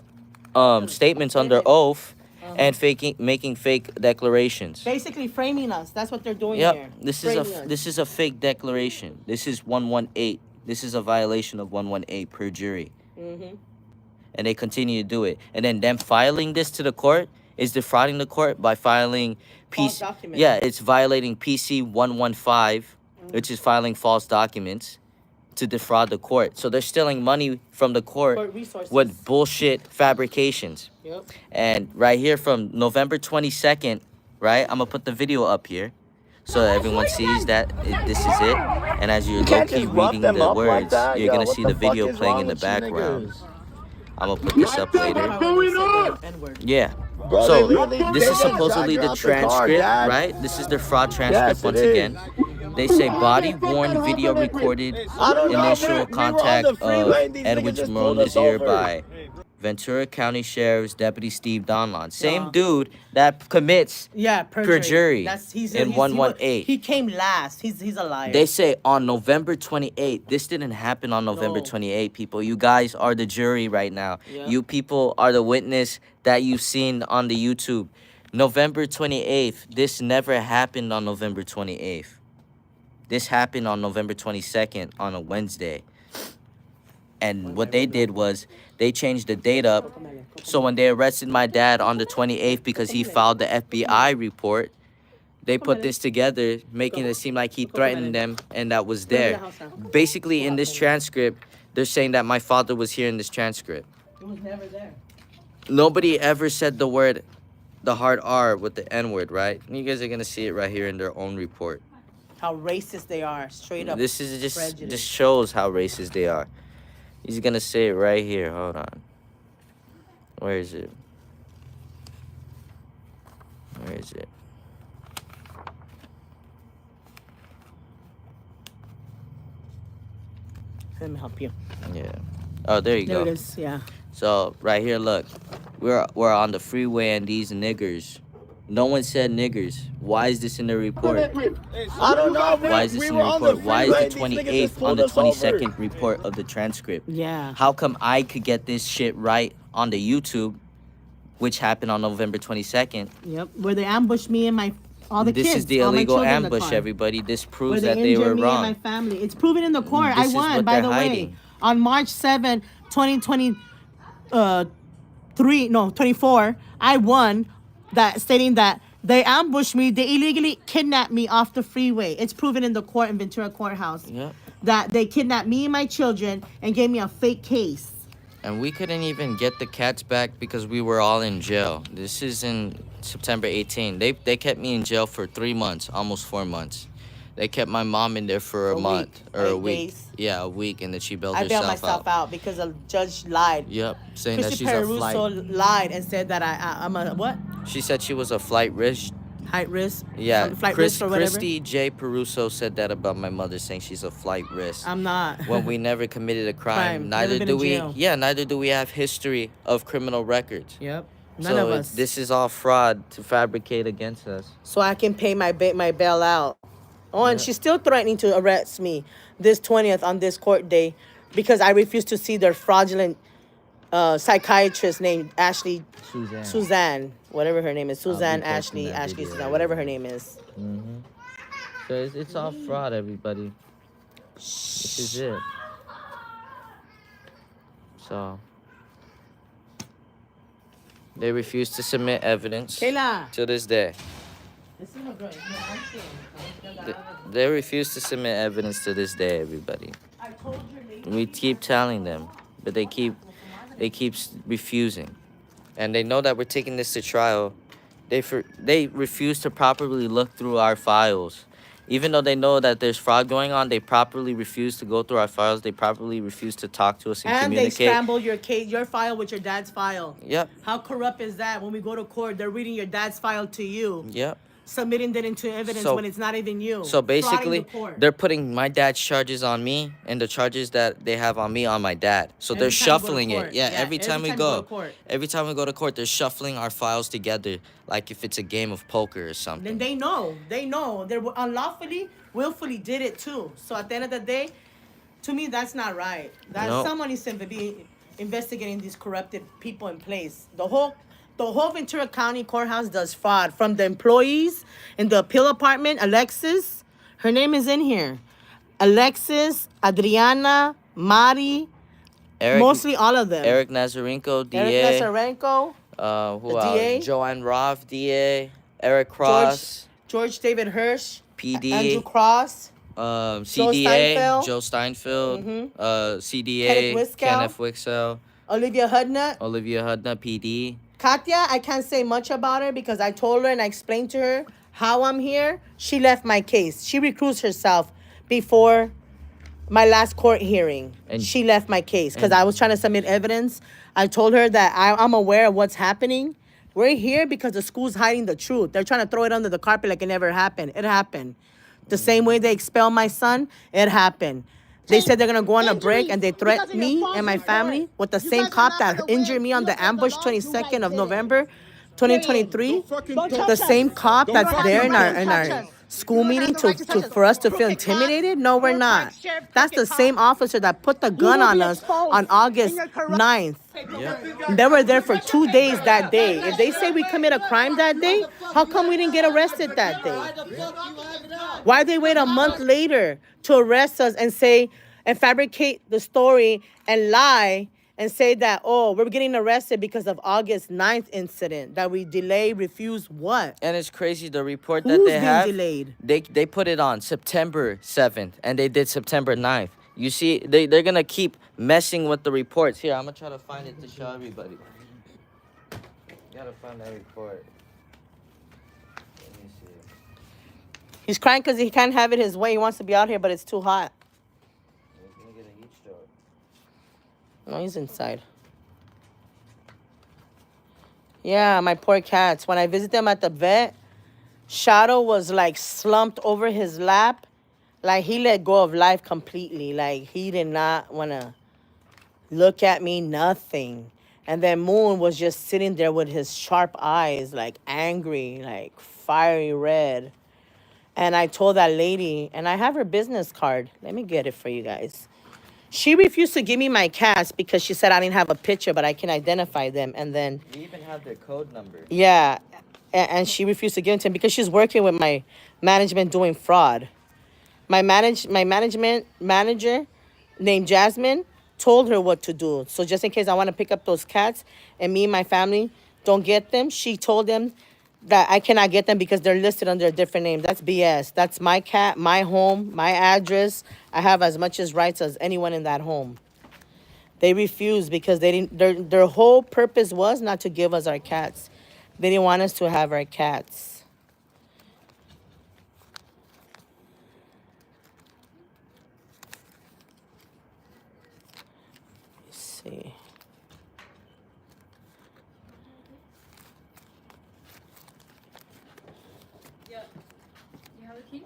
statements under oath and making fake declarations. Basically framing us. That's what they're doing Yep, here. this Framing us. is a fake declaration. This is 118. This is a violation of 118 perjury. And they continue to do it. And then them filing this to the court is defrauding the court by filing False documents. Yeah, it's violating PC 115, which is filing false documents to defraud the court. So they're stealing money from the Court court resources. with bullshit fabrications. Yep. And right here from November 22nd, right? I'm going to put the video up here so that everyone sees that this is it. And as you're low-key reading the words, you're going to see the video playing in the background. I'm going to put this up later. N-word. Yeah. Bro, So they really this is did supposedly drag the out the car, transcript, Dad. right? This is their fraud transcript Yes, it once is. again. They say body worn video recorded I don't know, initial we were on contact the freeway, of these Edward niggas just Monroe pulled us Lazier over. by Ventura County Sheriff's Deputy Steve Donlon. Same Yeah. dude that commits Yeah, perjury. perjury He's in 118. He came last. He's a liar. They say on November 28th. This didn't happen on November No. 28th, people. You guys are the jury right now. Yeah. You people are the witness that you've seen on the YouTube. November 28th. This never happened on November 28th. This happened on November 22nd on a Wednesday. And what they did was they changed the date up. So when they arrested my dad on the 28th because he filed the FBI report, they put this together, making it seem like he threatened them, and that was there. Basically, in this transcript, they're saying that my father was here in this transcript. He was never there. Nobody ever said the hard R with the N-word, right? You guys are going to see it right here in their own report. How racist they are, straight up. This is just prejudice. shows how racist they are. He's going to say it right here. Hold on. Where is it? Where is it? Let me help you. Yeah. Oh, there you There go. it is. Yeah. So right here, look, we're on the freeway and these niggers. No one said niggers. Why is this in the report? I don't know. Why is this in the report? Why is the 28th on the 22nd report of the transcript? Yeah. How come I could get this shit right on the YouTube, which happened on November 22nd? Yep. Where they ambushed me and all the This kids. is the all my illegal children in the ambush, car. everybody. This Where proves they that they injured were me and my wrong. family. It's proven in the court. This I is won, what by they're the way. hiding. On March 7, 2024, I won that stating that they ambushed me, they illegally kidnapped me off the freeway. It's proven in the court in Ventura Courthouse Yep. that they kidnapped me and my children and gave me a fake case. And we couldn't even get the cats back because we were all in jail. This is in September 18. They kept me in jail for 3 months, almost 4 months. They kept my mom in there for a month or a 8 week. days. Yeah, a week, and then she bailed I herself bailed myself out because a judge lied. Yep, saying that Christy she's a flight. Peruso lied and said that I'm a what? She said she was a flight risk. Height risk? Yeah, Flight risk or whatever? Christy J. Peruso said that about my mother, saying she's a flight risk. I'm not. When we never committed a crime, Crime, never neither been do in we. jail. Yeah, neither do we have history of criminal records. Yep. None So of us. this is all fraud to fabricate against us. So I can pay my bail out. Oh, and she's still threatening to arrest me this 20th on this court day because I refuse to see their fraudulent psychiatrist named Ashley Suzanne, whatever her name is. Suzanne, be posting Ashley, that Ashley, video. Suzanne, whatever her name is. So it's all fraud, everybody. This is it. So they refuse to submit evidence Kayla. to this day. They refuse to submit evidence to this day, everybody. We keep telling them, but they keep refusing, and they know that we're taking this to trial. They refuse to properly look through our files, even though they know that there's fraud going on. They properly refuse to go through our files. They properly refuse to talk to us and And they communicate. scramble your file with your dad's file. Yep, How corrupt is that? When we go to court, they're reading your dad's file to you, yep. submitting that into evidence So- when it's not even you. So Frauding basically, the court. they're putting my dad's charges on me and the charges that they have on me on my dad. So they're Every time you go to shuffling court. it. Yeah, every time we you go go. to court. Every time we go to court, they're shuffling our files together like if it's a game of poker or Then something. they know. They unlawfully, willfully did it too. So at the end of the day, to me, that's not right. No. Someone needs to be investigating these corrupted people in place. The whole Ventura County Courthouse does fraud from the employees in the appeal apartment. Alexis, her name is in here. Alexis, Adriana, Mari, Eric, mostly all of them. Eric Nazarenko, DA. Eric Nazarenko, Who the else? DA. Joanne Roth, DA. Eric Cross, George David Hirsch, PD. Andrew Cross, CDA, Steinfeld. Joe Steinfeld, CDA, Kenneth Wiskow. Kenneth Wicksow, Olivia Hudnut. Olivia Hudna, PD. Katya, I can't say much about her because I told her and I explained to her how I'm here. She left my case. She recused herself before my last court hearing. And she left my case because I was trying to submit evidence. I told her that I'm aware of what's happening. We're here because the school's hiding the truth. They're trying to throw it under the carpet like it never happened. It happened. The same way they expelled my son, it happened. They said they're going to go on a break and they threatened me and my family with the same cop that injured me on the ambush 22nd of November 2023. The same cop that's there in our school meeting for us to feel intimidated? No, we're not. That's the same officer that put the gun on us on August 9th. They were there for 2 days that day. If they say we commit a crime that day, how come we didn't get arrested that day? Why they wait a month later to arrest us and say and fabricate the story and lie and say that, oh, we're getting arrested because of August 9th incident, that we delay, refuse what? And it's crazy, the report that Who's they being have, delayed? they put it on September 7th, and they did September 9th. You see, they're going to keep messing with the reports. Here, I'm going to try to find it to show everybody. You got to find that report. Let me see. He's crying because he can't have it his way. He wants to be out here, but it's too hot. Let me get a heat stroke. No, he's inside. Yeah, my poor cats. When I visit them at the vet, Shadow was like slumped over his lap. Like he let go of life completely. Like he did not want to look at me, nothing. And then Moon was just sitting there with his sharp eyes, like angry, like fiery red. And I told that lady, and I have her business card. Let me get it for you guys. She refused to give me my cats because she said I didn't have a picture, but I can identify them. And then... You even have their code number. Yeah. And she refused to give it to him because she's working with my management doing fraud. My management manager named Jasmine told her what to do. So just in case I want to pick up those cats and me and my family don't get them, she told them that I cannot get them because they're listed under a different name. That's BS. That's my cat, my home, my address. I have as much as rights as anyone in that home. They refused because they didn't. Their whole purpose was not to give us our cats. They didn't want us to have our cats. Let's see. You have the keys?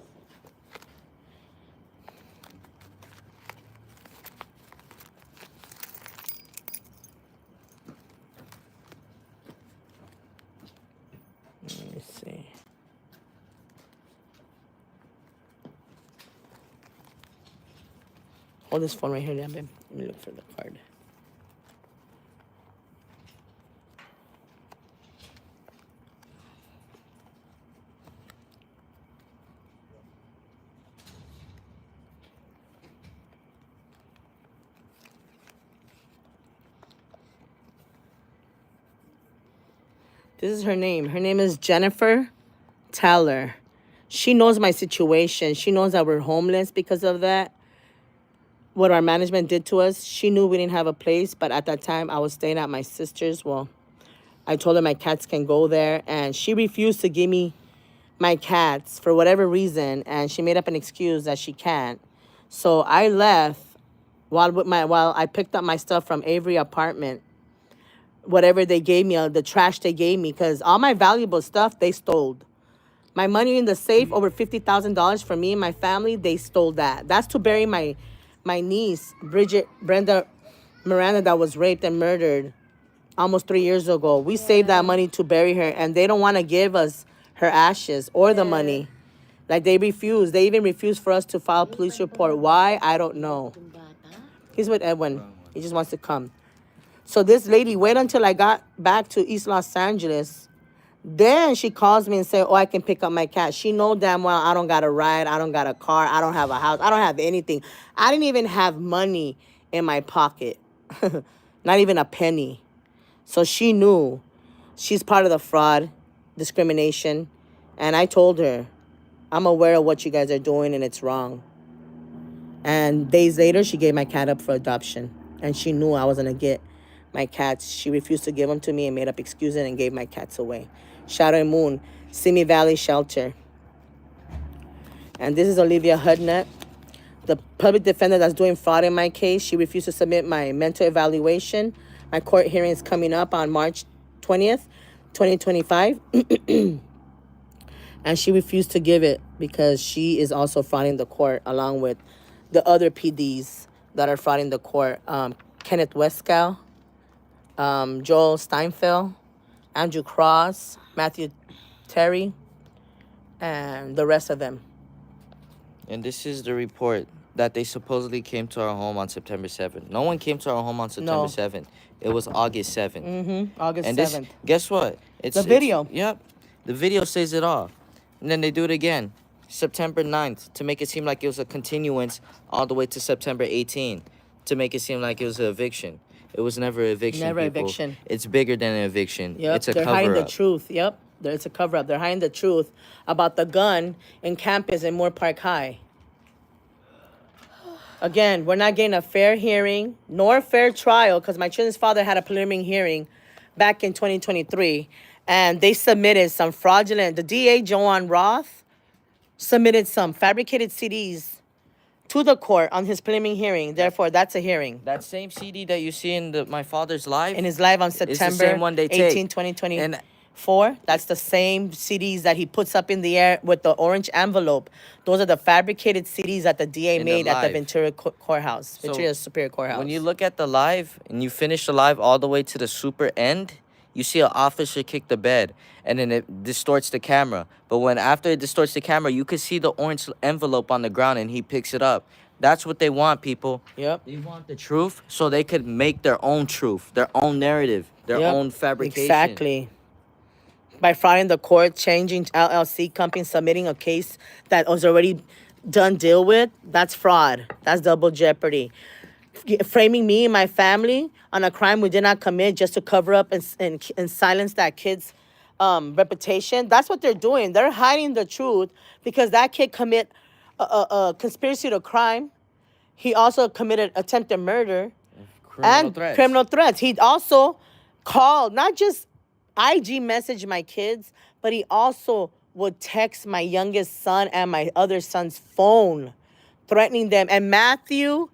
Let me see. Hold this phone right here, then, babe. Let me look for the card. This is her name. Her name is Jennifer Teller. She knows my situation. She knows that we're homeless because of that. What our management did to us. She knew we didn't have a place, but at that time I was staying at my sister's. Well, I told her my cats can go there, and she refused to give me my cats for whatever reason, and she made up an excuse that she can't. So I left while I picked up my stuff from Avery apartment. Whatever they gave me, the trash they gave me, because all my valuable stuff, they stole. My money in the safe, over $50,000 for me and my family, they stole that. That's to bury my niece, Brenda Miranda, that was raped and murdered almost 3 years ago. We saved that money to bury her, and they don't want to give us her ashes or the money. Like, they refuse. They even refuse for us to file a police report. Why? I don't know. He's with Edwin. He just wants to come. So this lady waited until I got back to East Los Angeles. Then she calls me and says, oh, I can pick up my cat. She know damn well I don't got a ride. I don't got a car. I don't have a house. I don't have anything. I didn't even have money in my pocket. Not even a penny. So she knew she's part of the fraud, discrimination. And I told her, I'm aware of what you guys are doing and it's wrong. And days later, she gave my cat up for adoption. And she knew I was going to get my cats. She refused to give them to me and made up excuses and gave my cats away. Shadow and Moon, Simi Valley Shelter. And this is Olivia Hudnut, the public defender that's doing fraud in my case. She refused to submit my mental evaluation. My court hearing is coming up on March 20th, 2025. And she refused to give it because she is also frauding the court along with the other PDs that are frauding the court. Kenneth Westcow, Joel Steinfeld, Andrew Cross, Matthew Terry, and the rest of them. And this is the report that they supposedly came to our home on September 7th. No one came to our home on September 7th. It was August 7th. August and 7th. Guess what? It's The video. Yep. The video says it all. And then they do it again. September 9th to make it seem like it was a continuance all the way to September 18th to make it seem like it was an eviction. It was never an eviction. Never people. eviction. It's bigger than an eviction. Yep, It's a they're hiding cover-up. the truth. Yep, it's a cover-up. They're hiding the truth about the gun in campus in Moore Park High. Again, we're not getting a fair hearing nor a fair trial because my children's father had a preliminary hearing back in 2023, and they submitted some fraudulent. The DA, Joanne Roth, submitted some fabricated CDs to the court on his preliminary hearing. Therefore, that's a hearing. That same CD that you see in my father's live. In his live on It's the September same one they 18, take. 2024. That's the same CDs that he puts up in the air with the orange envelope. Those are the fabricated CDs that the DA In the made at the live. Ventura Courthouse, So, Ventura Superior Courthouse. When you look at the live and you finish the live all the way to the super end, you see an officer kick the bed and then it distorts the camera. But when after it distorts the camera, you can see the orange envelope on the ground and he picks it up. That's what they want, people. Yep. They want the truth so they could make their own truth, their own narrative, their Yep. own fabrication. Exactly. By frauding the court, changing LLC company, submitting a case that was already done deal with, that's fraud. That's double jeopardy. Framing me and my family on a crime we did not commit just to cover up and silence that kid's reputation. That's what they're doing. They're hiding the truth because that kid commit a conspiracy to crime. He also committed attempted murder criminal threats. He also called, not just IG message my kids, but he also would text my youngest son and my other son's phone, threatening them. And Matthew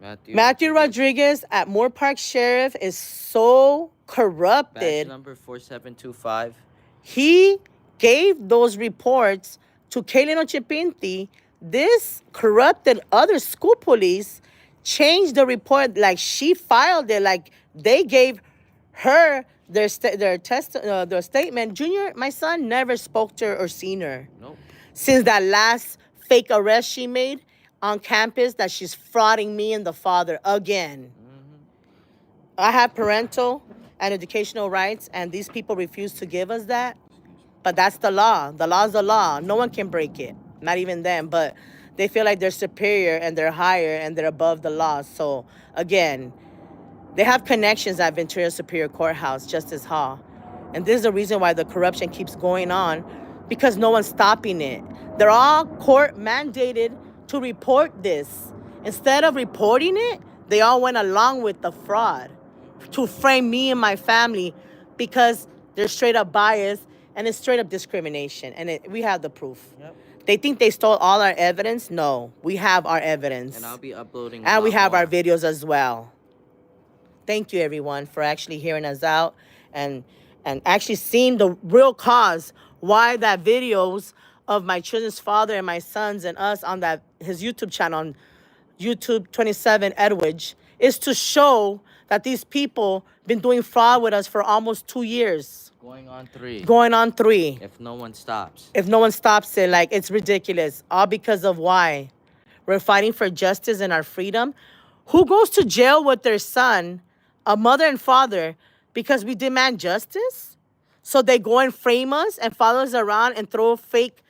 Rodriguez at Moore Park Sheriff is so corrupted. Badge number 4725. He gave those reports to Kaylin Ochipinti. This corrupted other school police changed the report, like she filed it, like they gave her their statement. Junior, my son, never spoke to her or seen her. Nope. Since that last fake arrest she made on campus, that she's frauding me and the father again. I have parental and educational rights, and these people refuse to give us that. But that's the law. The law's the law. No one can break it. Not even them. But they feel like they're superior and they're higher and they're above the law. So, again, they have connections at Ventura Superior Courthouse, Justice Hall. And this is the reason why the corruption keeps going on, because no one's stopping it. They're all court mandated to report this. Instead of reporting it, they all went along with the fraud to frame me and my family because they're straight up biased and it's straight up discrimination. And we have the proof. Yep. They think they stole all our evidence. No, we have our evidence. And I'll be uploading. And we have more. our videos as well. Thank you, everyone, for actually hearing us out and actually seeing the real cause why that videos of my children's father and my sons and us on that his YouTube channel on YouTube 27 Edwidge is to show that these people been doing fraud with us for almost 2 years. Going on 3. Going on 3. If no one stops. If no one stops it, like, it's ridiculous. All because of why? We're fighting for justice and our freedom. Who goes to jail with their son, a mother and father, because we demand justice? So they go and frame us and follow us around and throw fake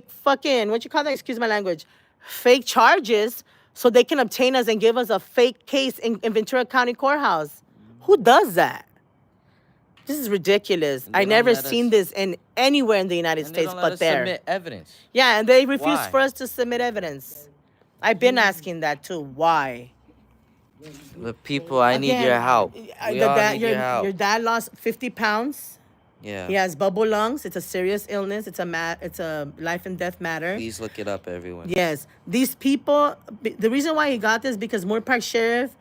fucking, what you call that? Excuse my language. Fake charges so they can obtain us and give us a fake case in Ventura County Courthouse. Who does that? This is ridiculous. I never seen this in anywhere in the United States but there. Submit evidence. Yeah, and they refuse Why? for us to submit evidence. I've been asking that too. Why? But people, I need Again, your help. We all need your help. Your dad lost 50 pounds. Yeah. He has bubble lungs. It's a serious illness. It's a life and death matter. Please look it up, everyone. Yes. These people, the reason why he got this because Moore Park Sheriff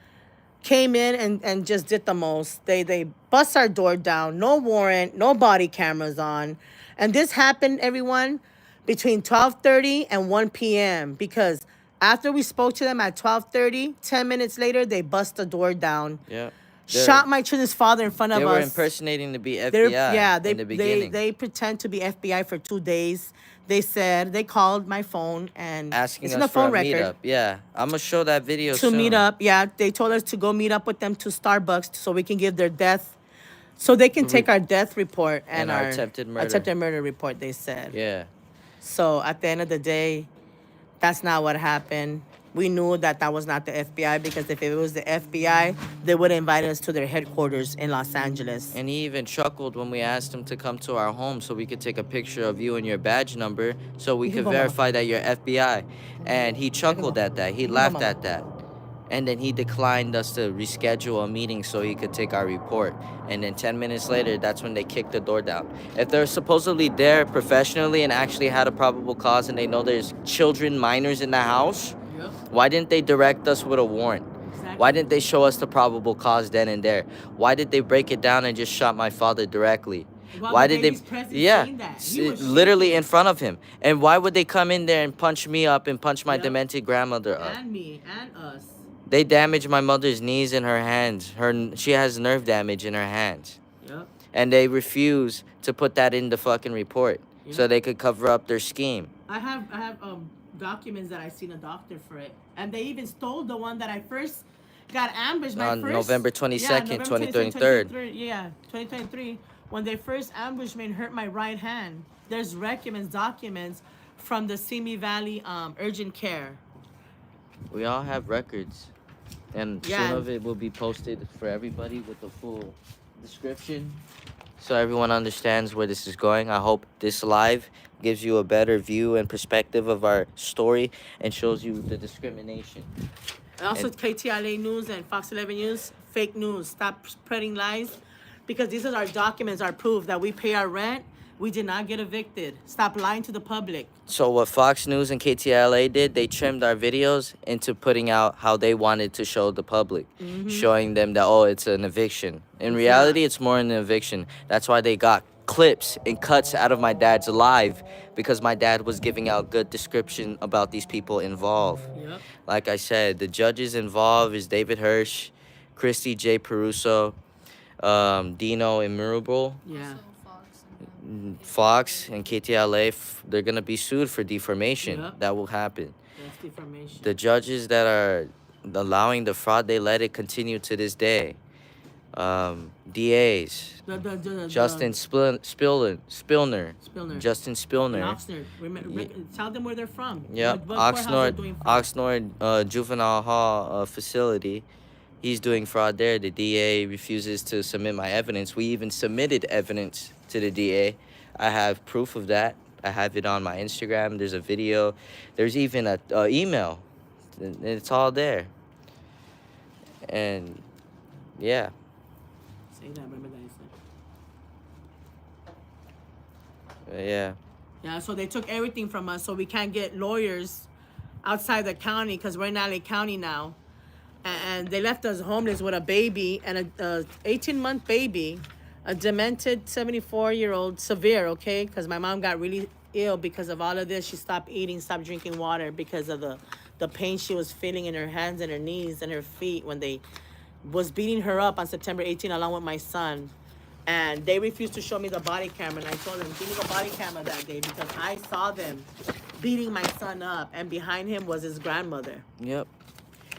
came in and just did the most. They bust our door down. No warrant, no body cameras on. And this happened, everyone, between 12:30 and 1 p.m. because after we spoke to them at 12:30, 10 minutes later, they bust the door down. Yeah. Shot my children's father in front of us. They were impersonating to be FBI in the beginning. They pretend to be FBI for 2 days. They said, they called my phone and asking it's us in the for phone a record. meetup. Yeah. I'm going to show that video To soon. meet up. Yeah, they told us to go meet up with them to Starbucks so we can give their death, so they can take our death report and our attempted murder report, they said. Yeah. So at the end of the day, that's not what happened. We knew that was not the FBI because if it was the FBI, they would invite us to their headquarters in Los Angeles. And he even chuckled when we asked him to come to our home so we could take a picture of you and your badge number so we could verify that you're FBI. And he chuckled at that. He laughed at that. And then he declined us to reschedule a meeting so he could take our report. And then 10 minutes later, that's when they kicked the door down. If they're supposedly there professionally and actually had a probable cause and they know there's children, minors in the house, why didn't they direct us with a warrant? Exactly. Why didn't they show us the probable cause then and there? Why did they break it down and just shot my father directly? Why did they? Yeah, literally in front of him. And why would they come in there and punch me up and punch my demented grandmother up? And me and us. They damaged my mother's knees and her hands. She has nerve damage in her hands. Yep. And they refuse to put that in the fucking report so they could cover up their scheme. I have documents that I seen a doctor for it, and they even stole the one that I first got ambushed on November 22nd, 2023. Yeah, 2023. When they first ambushed me and hurt my right hand, there's documents from the Simi Valley urgent care. We all have records, and some of it will be posted for everybody with the full description, so everyone understands where this is going. I hope this live gives you a better view and perspective of our story and shows you the discrimination. And also KTLA News and Fox 11 News, fake news. Stop spreading lies, because these are our documents, our proof that we pay our rent. We did not get evicted. Stop lying to the public. So what Fox News and KTLA did, they trimmed our videos into putting out how they wanted to show the public, showing them that, oh, it's an eviction. In reality, it's more than an eviction. That's why they got clips and cuts out of my dad's live, because my dad was giving out good description about these people involved. Yep. Like I said, the judges involved is David Hirsch, Christy J. Peruso, Dino Imurable, Fox and KTLA. They're going to be sued for defamation. Yep. That will happen. That's defamation. The judges that are allowing the fraud, they let it continue to this day. DAs, Justin Spillner. Justin Spillner. Oxnard. Tell them where they're from. Yep, what Oxnard Juvenile Hall facility. He's doing fraud there. The DA refuses to submit my evidence. We even submitted evidence to the DA. I have proof of that. I have it on my Instagram. There's a video. There's even a email. It's all there. And yeah. Say that. Remember that. Yeah. Yeah. So they took everything from us. So we can't get lawyers outside the county because we're in LA County now. And they left us homeless with a baby and a 18-month baby, a demented 74-year-old, severe, okay? Because my mom got really ill because of all of this. She stopped eating, stopped drinking water because of the pain she was feeling in her hands and her knees and her feet when they was beating her up on September 18 along with my son. And they refused to show me the body camera. And I told them, give me the body camera that day because I saw them beating my son up. And behind him was his grandmother. Yep.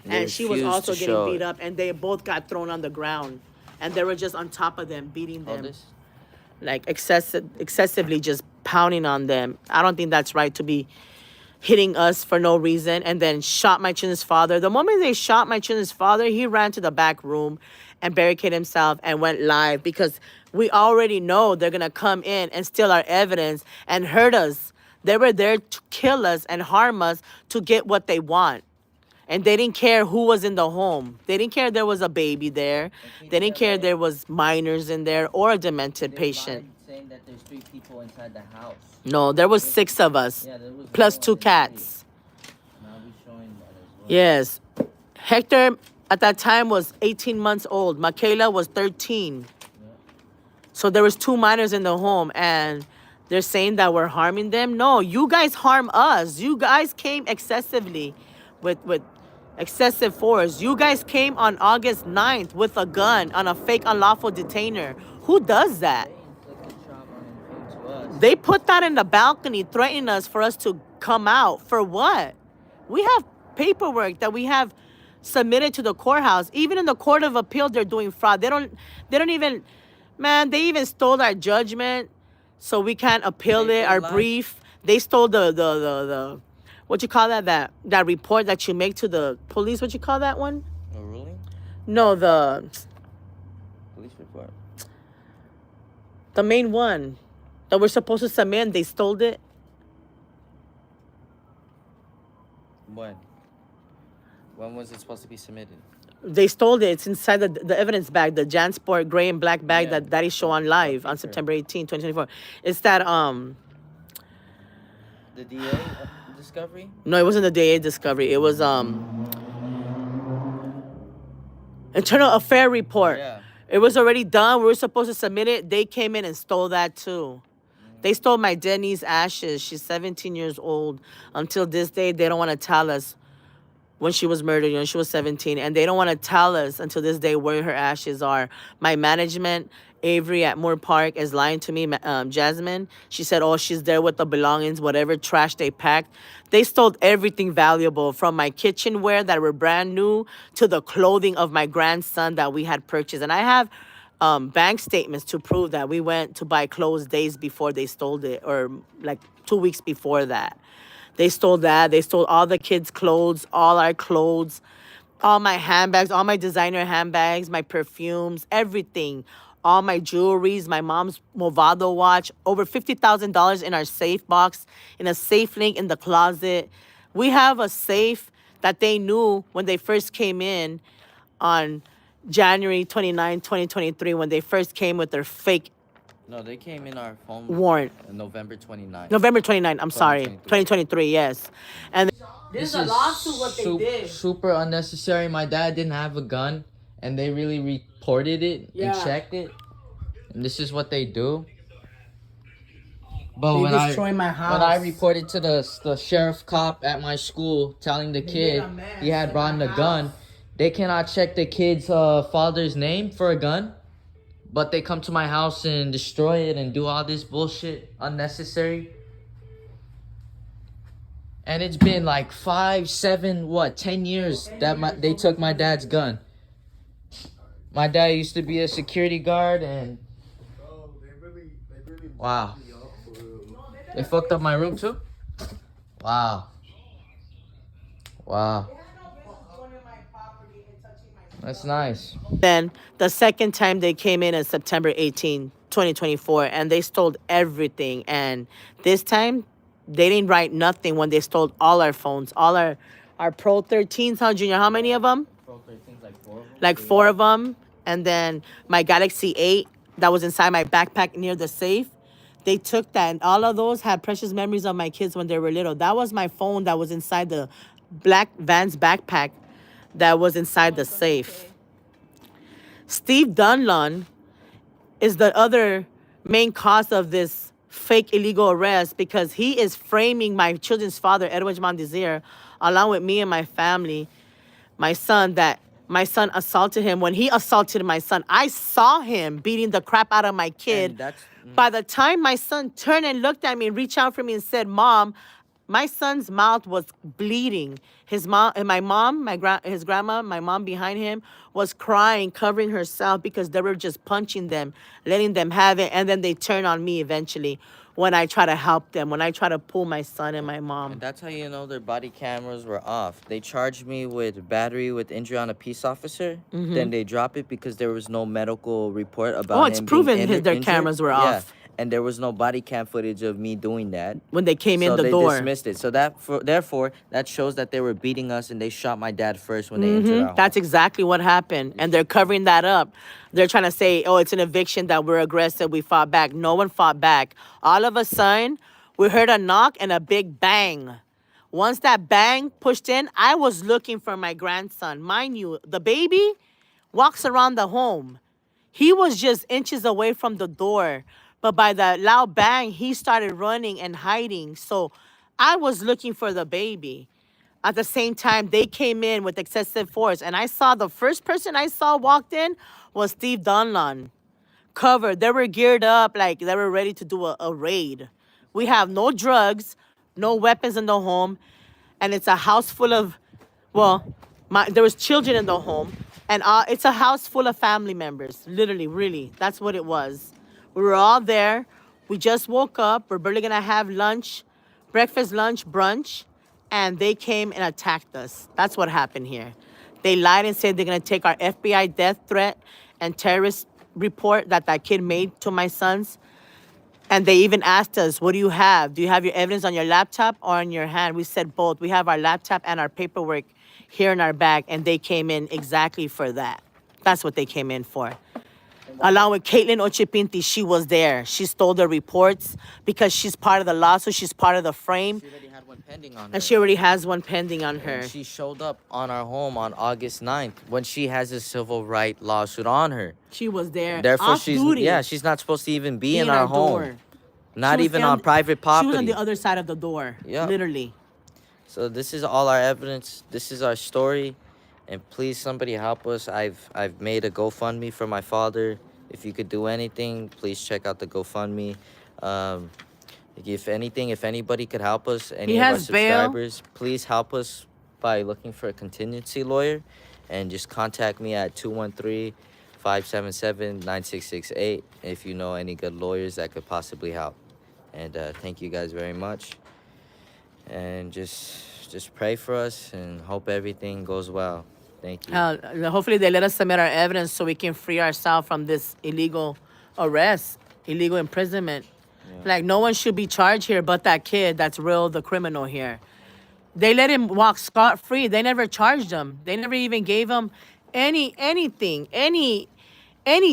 And she was also getting beat up, and they both got thrown on the ground, and they were just on top of them, beating them, like excessively, just pounding on them. I don't think that's right to be hitting us for no reason, and then shot my children's father. The moment they shot my children's father, he ran to the back room and barricaded himself and went live because we already know they're gonna come in and steal our evidence and hurt us. They were there to kill us and harm us to get what they want. And they didn't care who was in the home. They didn't care there was a baby there. They didn't care there was minors in there or a demented patient. Saying that there's 3 people inside the house. No, there was 6 of us, Yeah, there was plus no 2 one in the cats. And I'll be showing that as well. Yes. Hector at that time was 18 months old. Michaela was 13. So there was 2 minors in the home, and they're saying that we're harming them. No, you guys harm us. You guys came excessively with excessive force. You guys came on August 9th with a gun on a fake unlawful detainer. Who does that? They put that in the balcony, threatening us for us to come out. For what? We have paperwork that we have submitted to the courthouse. Even in the court of appeal, they're doing fraud. They don't even, man, they even stole our judgment, so we can't appeal it, our brief. They stole the what you call that report that you make to the police. What you call that one? A ruling? No, the Police report. main one that we're supposed to submit. They stole it. When? When was it supposed to be submitted? They stole it. It's inside the evidence bag, the JanSport gray and black bag Yeah. that Daddy show on live on September 18, 2024. It's that The DA discovery? no, it wasn't the DA discovery. It was internal affair report. Yeah. It was already done. We were supposed to submit it. They came in and stole that too. They stole my dead niece ashes. She's 17 years old. Until this day, they don't want to tell us when she was murdered. You know, she was 17. And they don't want to tell us until this day where her ashes are. My management, Avery at Moore Park, is lying to me. Jasmine, she said, oh, she's there with the belongings, whatever trash they packed. They stole everything valuable, from my kitchenware that were brand new to the clothing of my grandson that we had purchased. And I have bank statements to prove that we went to buy clothes days before they stole it, or like 2 weeks before that. They stole that. They stole all the kids' clothes, all our clothes, all my handbags, all my designer handbags, my perfumes, everything. All my jewelries, my mom's Movado watch, over $50,000 in our safe box, in a safe link in the closet. We have a safe that they knew when they first came in on January 29, 2023, when they first came with their fake No, they came in our phone warrant. November 29th. November 29, I'm sorry, 2023, yes. And This is super unnecessary. My dad didn't have a gun, and they really reported it and checked it. And this is what they do. But when I reported to the sheriff cop at my school, telling the kid he had brought a gun, they cannot check the kid's father's name for a gun. But they come to my house and destroy it and do all this bullshit, unnecessary. And it's been like 5, 7, 10 years that they took my dad's gun. My dad used to be a security guard, and wow. They fucked up my room too? Wow. Wow. That's nice. then the second time they came in is September 18, 2024, and they stole everything. And this time, they didn't write nothing when they stole all our phones, all our Pro 13s, huh, Junior? How many of them? Pro 13's like 4 of them. Like 4 of them. And then my Galaxy 8 that was inside my backpack near the safe. They took that, and all of those had precious memories of my kids when they were little. That was my phone that was inside the black Vans backpack that was inside the safe. Steve Donlon is the other main cause of this fake illegal arrest, because he is framing my children's father, Edward Mondesir, along with me and my family, my son, that my son assaulted him. When he assaulted my son, I saw him beating the crap out of my kid. By the time my son turned and looked at me and reached out for me and said, Mom, my son's mouth was bleeding. His mom and my mom, his grandma, my mom behind him, was crying, covering herself, because they were just punching them, letting them have it. And then they turn on me eventually when I try to help them, when I try to pull my son and my mom. And that's how you know their body cameras were off. They charged me with battery with injury on a peace officer. Then they drop it because there was no medical report about Oh, it's him proven being their injured. cameras were off. and there was no body cam footage of me doing that. When they came in So the they door. dismissed it. So therefore, that shows that they were beating us and they shot my dad first when they entered our home. That's exactly what happened. And they're covering that up. They're trying to say, oh, it's an eviction, that we're aggressive, we fought back. No one fought back. All of a sudden, we heard a knock and a big bang. Once that bang pushed in, I was looking for my grandson. Mind you, the baby walks around the home. He was just inches away from the door. But by the loud bang, he started running and hiding. So I was looking for the baby. At the same time, they came in with excessive force. And I saw the first person I saw walked in was Steve Donlon. Covered. They were geared up like they were ready to do a raid. We have no drugs, no weapons in the home. And it's a house full of, there was children in the home. And it's a house full of family members. Literally, really. That's what it was. We were all there. We just woke up. We're barely going to have lunch, breakfast, lunch, brunch. And they came and attacked us. That's what happened here. They lied and said they're going to take our FBI death threat and terrorist report that kid made to my sons. And they even asked us, what do you have? Do you have your evidence on your laptop or on your hand? We said both. We have our laptop and our paperwork here in our bag. And they came in exactly for that. That's what they came in for. Along with Caitlin Ochipinti, she was there. She stole the reports because she's part of the lawsuit. She's part of the frame. She already had one pending on her. And she already has one pending on her. And she showed up on our home on August 9th when she has a civil right lawsuit on her. She was there. Therefore, off duty. she's not supposed to even be in our our home. door. Not She was even on found- private property. She was on the other side of the door. Yeah. Literally. So this is all our evidence. This is our story. And please, somebody help us. I've made a GoFundMe for my father. If you could do anything, please check out the GoFundMe. If anybody could help us, any of our has bail. subscribers, please help us by looking for a contingency lawyer. And just contact me at 213-577-9668 if you know any good lawyers that could possibly help. And thank you guys very much. And just pray for us and hope everything goes well. Thank you. Hopefully they let us submit our evidence so we can free ourselves from this illegal arrest, illegal imprisonment. Yeah. Like, no one should be charged here but that kid that's the criminal here. They let him walk scot-free. They never charged him. They never even gave him any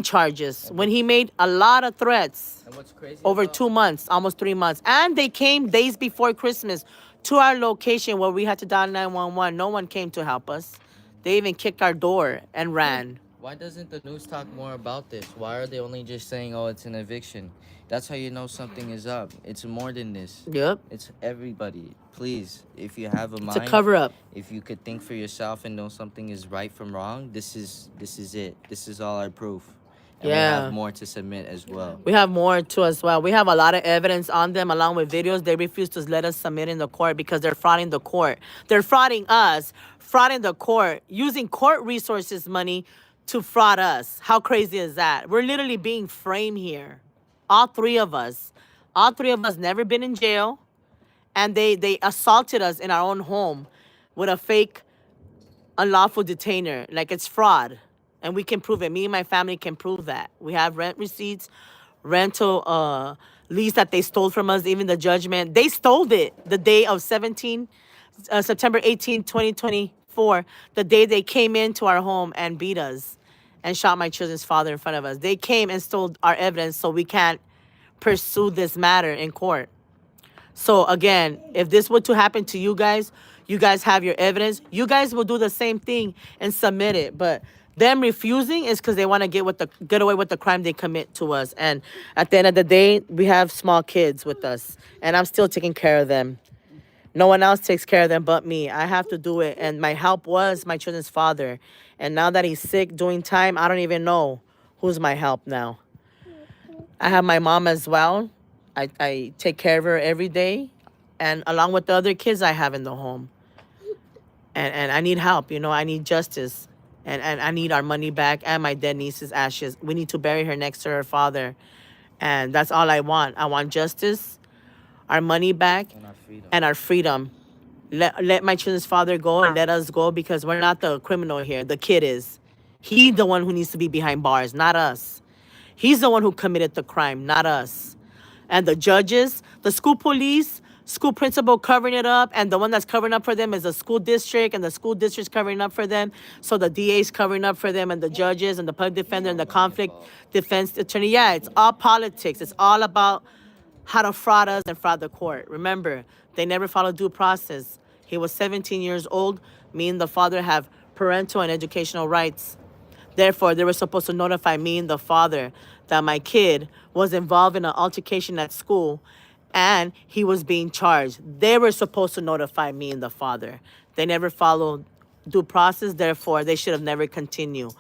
charges when he made a lot of threats. And what's crazy Over about- 2 months, almost 3 months. And they came days before Christmas to our location where we had to dial 911. No one came to help us. They even kicked our door and ran. Why doesn't the news talk more about this? Why are they only just saying, oh, it's an eviction? That's how you know something is up. It's more than this. Yep. It's everybody. Please, if you have a It's mind, a cover-up. if you could think for yourself and know something is right from wrong, this is it. This is all our proof. And we Yeah. have more to submit as well. We have more too as well. We have a lot of evidence on them along with videos. They refuse to let us submit in the court because they're frauding the court. They're frauding us, frauding the court, using court resources money to fraud us. How crazy is that? We're literally being framed here. All three of us. All three of us never been in jail. And they assaulted us in our own home with a fake unlawful detainer. Like, it's fraud. And we can prove it. Me and my family can prove that. We have rent receipts, rental lease that they stole from us, even the judgment. They stole it the day of September 18, 2024, the day they came into our home and beat us and shot my children's father in front of us. They came and stole our evidence so we can't pursue this matter in court. So again, if this were to happen to you guys have your evidence, you guys will do the same thing and submit it. But them refusing is because they want to get away with the crime they commit to us. And at the end of the day, we have small kids with us, and I'm still taking care of them. No one else takes care of them but me. I have to do it. And my help was my children's father. And now that he's sick doing time, I don't even know who's my help now. I have my mom as well. I take care of her every day, and along with the other kids I have in the home. And I need help, I need justice. And I need our money back and my dead niece's ashes. We need to bury her next to her father. And that's all I want. I want justice, our money back, and our freedom. Let my children's father go and let us go, because we're not the criminal here. The kid is. He's the one who needs to be behind bars, not us. He's the one who committed the crime, not us. and the judges, the school police, school principal covering it up, and the one that's covering up for them is the school district, and the school district's covering up for them. So the DA's covering up for them, and the judges, and the public defender, and the conflict defense attorney. Yeah, it's all politics. It's all about how to fraud us and fraud the court. Remember, they never followed due process. He was 17 years old. Me and the father have parental and educational rights. Therefore, they were supposed to notify me and the father that my kid was involved in an altercation at school and he was being charged. They were supposed to notify me and the father. They never followed due process. Therefore, they should have never continued.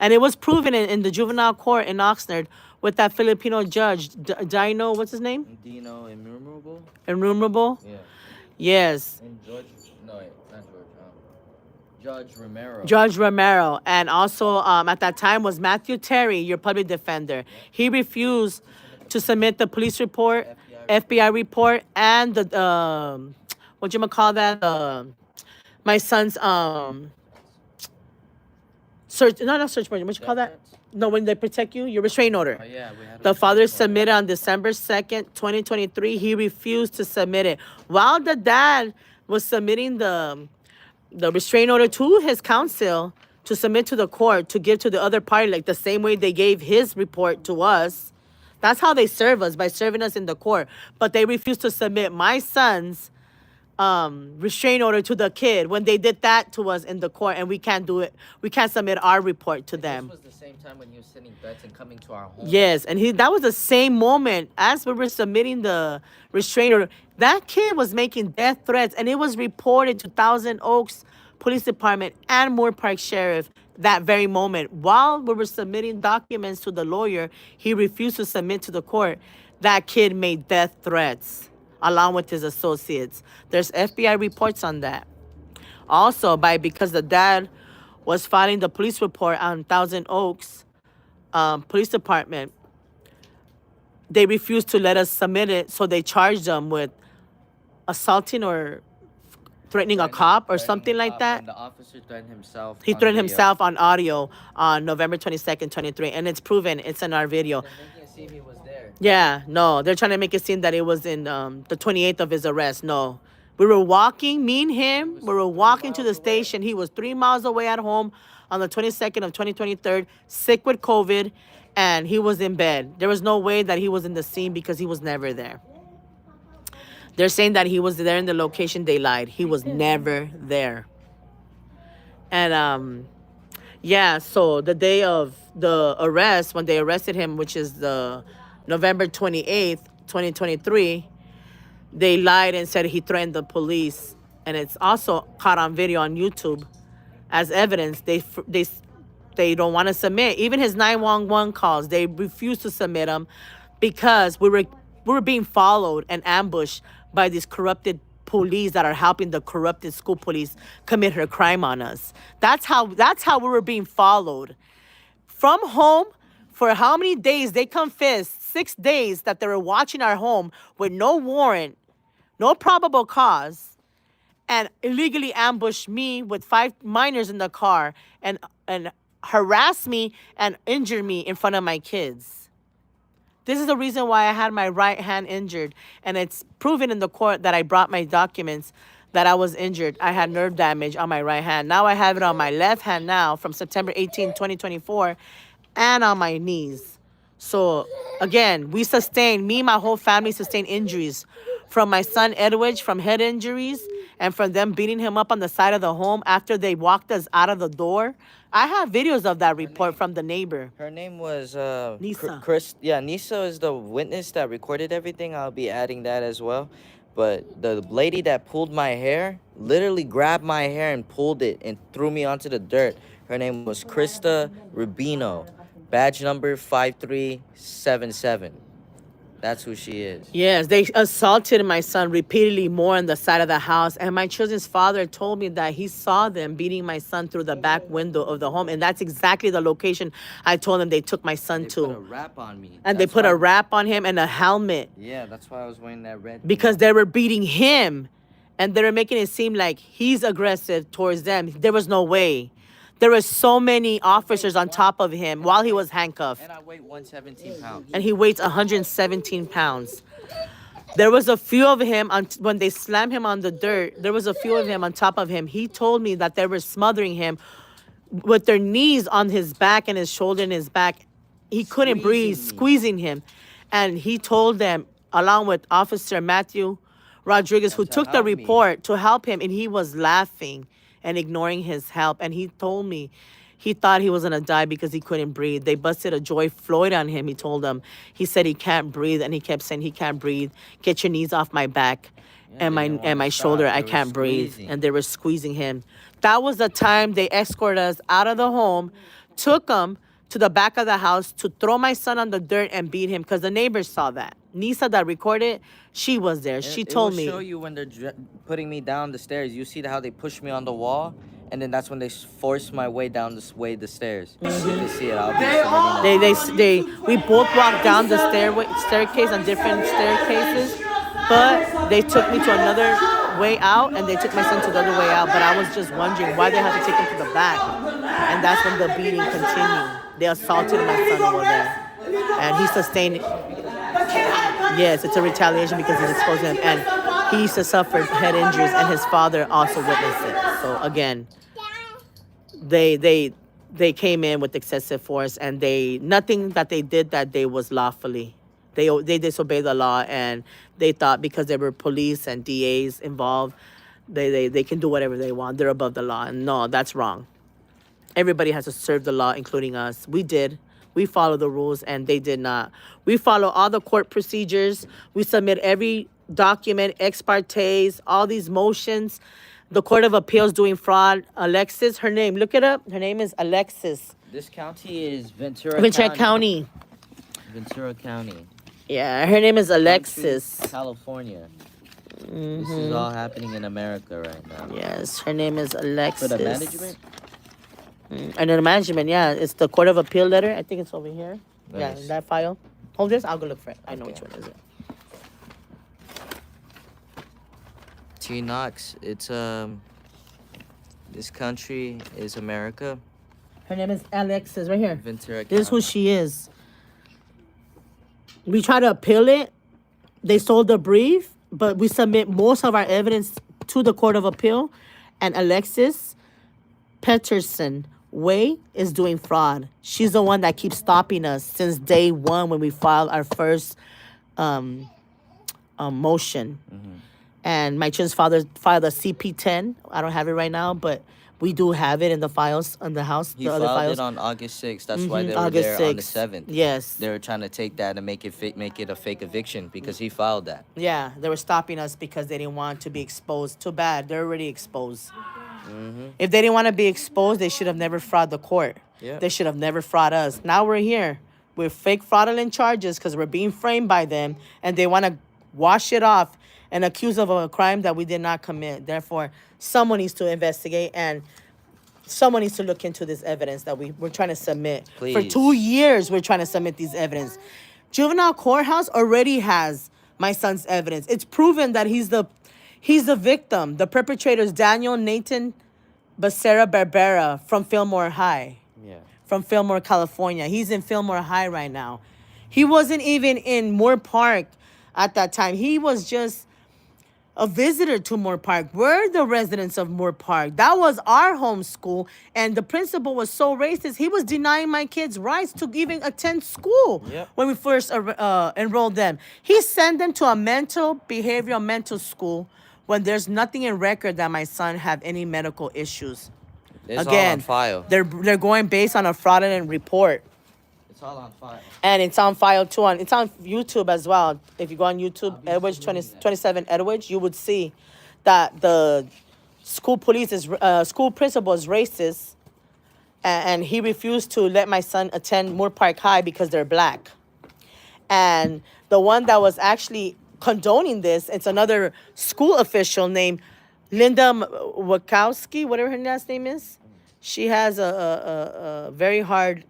And it was proven in the juvenile court in Oxnard with that Filipino judge, Dino, what's his name? Dino Innumerable? Innumerable? Yeah. Yes. And Judge, no, wait, not George. Judge Romero. Judge Romero. And also at that time was Matthew Terry, your public defender. He refused to submit the police report, FBI report, and the, what you call that? My son's, search, not search warrant, what you call that? No, when they protect you, your restraining order. Oh, yeah, we had The father submitted on December 2nd, 2023. He refused to submit it. While the dad was submitting the restraining order to his counsel to submit to the court to give to the other party, like the same way they gave his report to us. That's how they serve us, by serving us in the court. But they refused to submit my son's restraining order to the kid when they did that to us in the court, and we can't do it. We can't submit our report to them. This was the same time when he was sending threats and coming to our home. Yes, and that was the same moment as we were submitting the restraining order. That kid was making death threats, and it was reported to Thousand Oaks Police Department and Moore Park Sheriff that very moment. While we were submitting documents to the lawyer, he refused to submit to the court. That kid made death threats along with his associates. There's FBI reports on that. Also, because the dad was filing the police report on Thousand Oaks Police Department, they refused to let us submit it, so they charged them with assaulting or threatening a cop or something like that. And the officer threatened himself. He on threatened video. himself on audio on November 22nd, 23, and it's proven. It's in our video. They're making it seem he was there. Yeah, no, they're trying to make it seem that it was in the 28th of his arrest. No, we were walking, me and him, we were walking to the station. He was 3 miles away at home on the 22nd of 2023, sick with COVID, and he was in bed. There was no way that he was in the scene because he was never there. They're saying that he was there in the location. They lied. He was never there. And yeah, so the day of the arrest, when they arrested him, which is the November 28th, 2023, they lied and said he threatened the police. And it's also caught on video on YouTube as evidence. They don't want to submit. Even his 911 calls, they refused to submit them because we were being followed and ambushed by these corrupted police that are helping the corrupted school police commit her crime on us. That's how we were being followed. From home, for how many days? They confessed 6 days that they were watching our home with no warrant, no probable cause, and illegally ambushed me with 5 minors in the car and harassed me and injured me in front of my kids. This is the reason why I had my right hand injured, and it's proven in the court that I brought my documents that I was injured. I had nerve damage on my right hand. Now I have it on my left hand now from September 18, 2024, and on my knees. So again, me and my whole family sustained injuries from my son Edwidge from head injuries and from them beating him up on the side of the home after they walked us out of the door. I have videos of that report from the neighbor. Her name was Nisa. Nisa is the witness that recorded everything. I'll be adding that as well. But the lady that pulled my hair literally grabbed my hair and pulled it and threw me onto the dirt. Her name was Krista Rubino, badge number 5377. That's who she is. Yes, they assaulted my son repeatedly more on the side of the house. And my children's father told me that he saw them beating my son through the back window of the home. And that's exactly the location I told them they took my son They to. put a wrap on me. And they That's put why- a wrap on him and a helmet Yeah, that's why I was wearing that red. because they were beating him. And they were making it seem like he's aggressive towards them. There was no way. There were so many officers on top of him while he was handcuffed. And I weigh 117 pounds. And he weighs 117 pounds. There was a few of him when they slammed him on the dirt. There was a few of him on top of him. He told me that they were smothering him with their knees on his back and his shoulder and his back. He couldn't breathe, squeezing him. And he told them, along with Officer Matthew Rodriguez, who took the report to help him, and he was laughing and ignoring his help. And he told me he thought he was going to die because he couldn't breathe. They busted a Joy Floyd on him, he told them. He said he can't breathe, and he kept saying he can't breathe. Get your knees off my back and my shoulder. I can't breathe. And they were squeezing him. That was the time they escorted us out of the home, took him to the back of the house to throw my son on the dirt and beat him because the neighbors saw that. Nisa that recorded, she was there. She told me. It will show you when they're putting me down the stairs. You see how they push me on the wall, and then that's when they force my way down the stairs. You can see it. I'll be we both walked down the staircase on different staircases, but they took me to another way out, and they took my son to the other way out. But I was just wondering why they had to take him to the back, and that's when the beating continued. They assaulted my son over there, and he sustained. Yes, it's a retaliation because he's exposed him, and he used to suffer head injuries, and his father also witnessed it. So again, they came in with excessive force, and nothing that they did that day was lawfully. They disobeyed the law, and they thought because there were police and DAs involved, they can do whatever they want. They're above the law, and no, that's wrong. Everybody has to serve the law, including us. We did. We follow the rules, and they did not. We follow all the court procedures. We submit every document, ex partes, all these motions. The Court of Appeals doing fraud. Alexis, her name, look it up. Her name is Alexis. This county is Ventura County. Ventura County. Yeah, her name is Alexis. California. This is all happening in America right now. Yes, her name is Alexis. For the management? And the management, yeah. It's the Court of Appeal letter. I think it's over here. Nice. Yeah, in that file. Hold this. I'll go look for it. I know which one is it. T. Knox, it's this country is America. Her name is Alexis, right here. Ventura This is who she is. We try to appeal it. They sold the brief, but we submit most of our evidence to the Court of Appeal. And Alexis Peterson Way is doing fraud. She's the one that keeps stopping us since day one when we filed our first motion. And my children's father filed a CP10. I don't have it right now, but we do have it in the files in the house. He the other filed files. it on August 6th. That's why they were August there on the 6th. 7th. Yes. They were trying to take that and make it a fake eviction because he filed that. Yeah, they were stopping us because they didn't want to be exposed. Too bad. They're already exposed. If they didn't want to be exposed, they should have never fraud the court. Yeah. They should have never fraud us. Now we're here with fake fraudulent charges because we're being framed by them, and they want to wash it off and accuse us of a crime that we did not commit. Therefore, someone needs to investigate, and someone needs to look into this evidence that we're trying to submit. Please. For 2 years, we're trying to submit these evidence. Juvenile courthouse already has my son's evidence. It's proven that he's the victim. The perpetrator is Daniel Nathan Becerra Barbera from Fillmore High. Yeah. From Fillmore, California. He's in Fillmore High right now. He wasn't even in Moore Park at that time. He was just a visitor to Moore Park. We're the residents of Moore Park. That was our home school, and the principal was so racist. He was denying my kids' rights to even attend school when we first enrolled them. He sent them to a behavioral mental school when there's nothing in record that my son had any medical issues. It's Again, all on file. They're going based on a fraudulent report. It's all on file. And it's on file too. It's on YouTube as well. If you go on YouTube, Edwards 27 Edwards, you would see that the school principal is racist, and he refused to let my son attend Moore Park High because they're black. And the one that was actually condoning this, it's another school official named Linda Wachowski, whatever her last name is. She has a very hard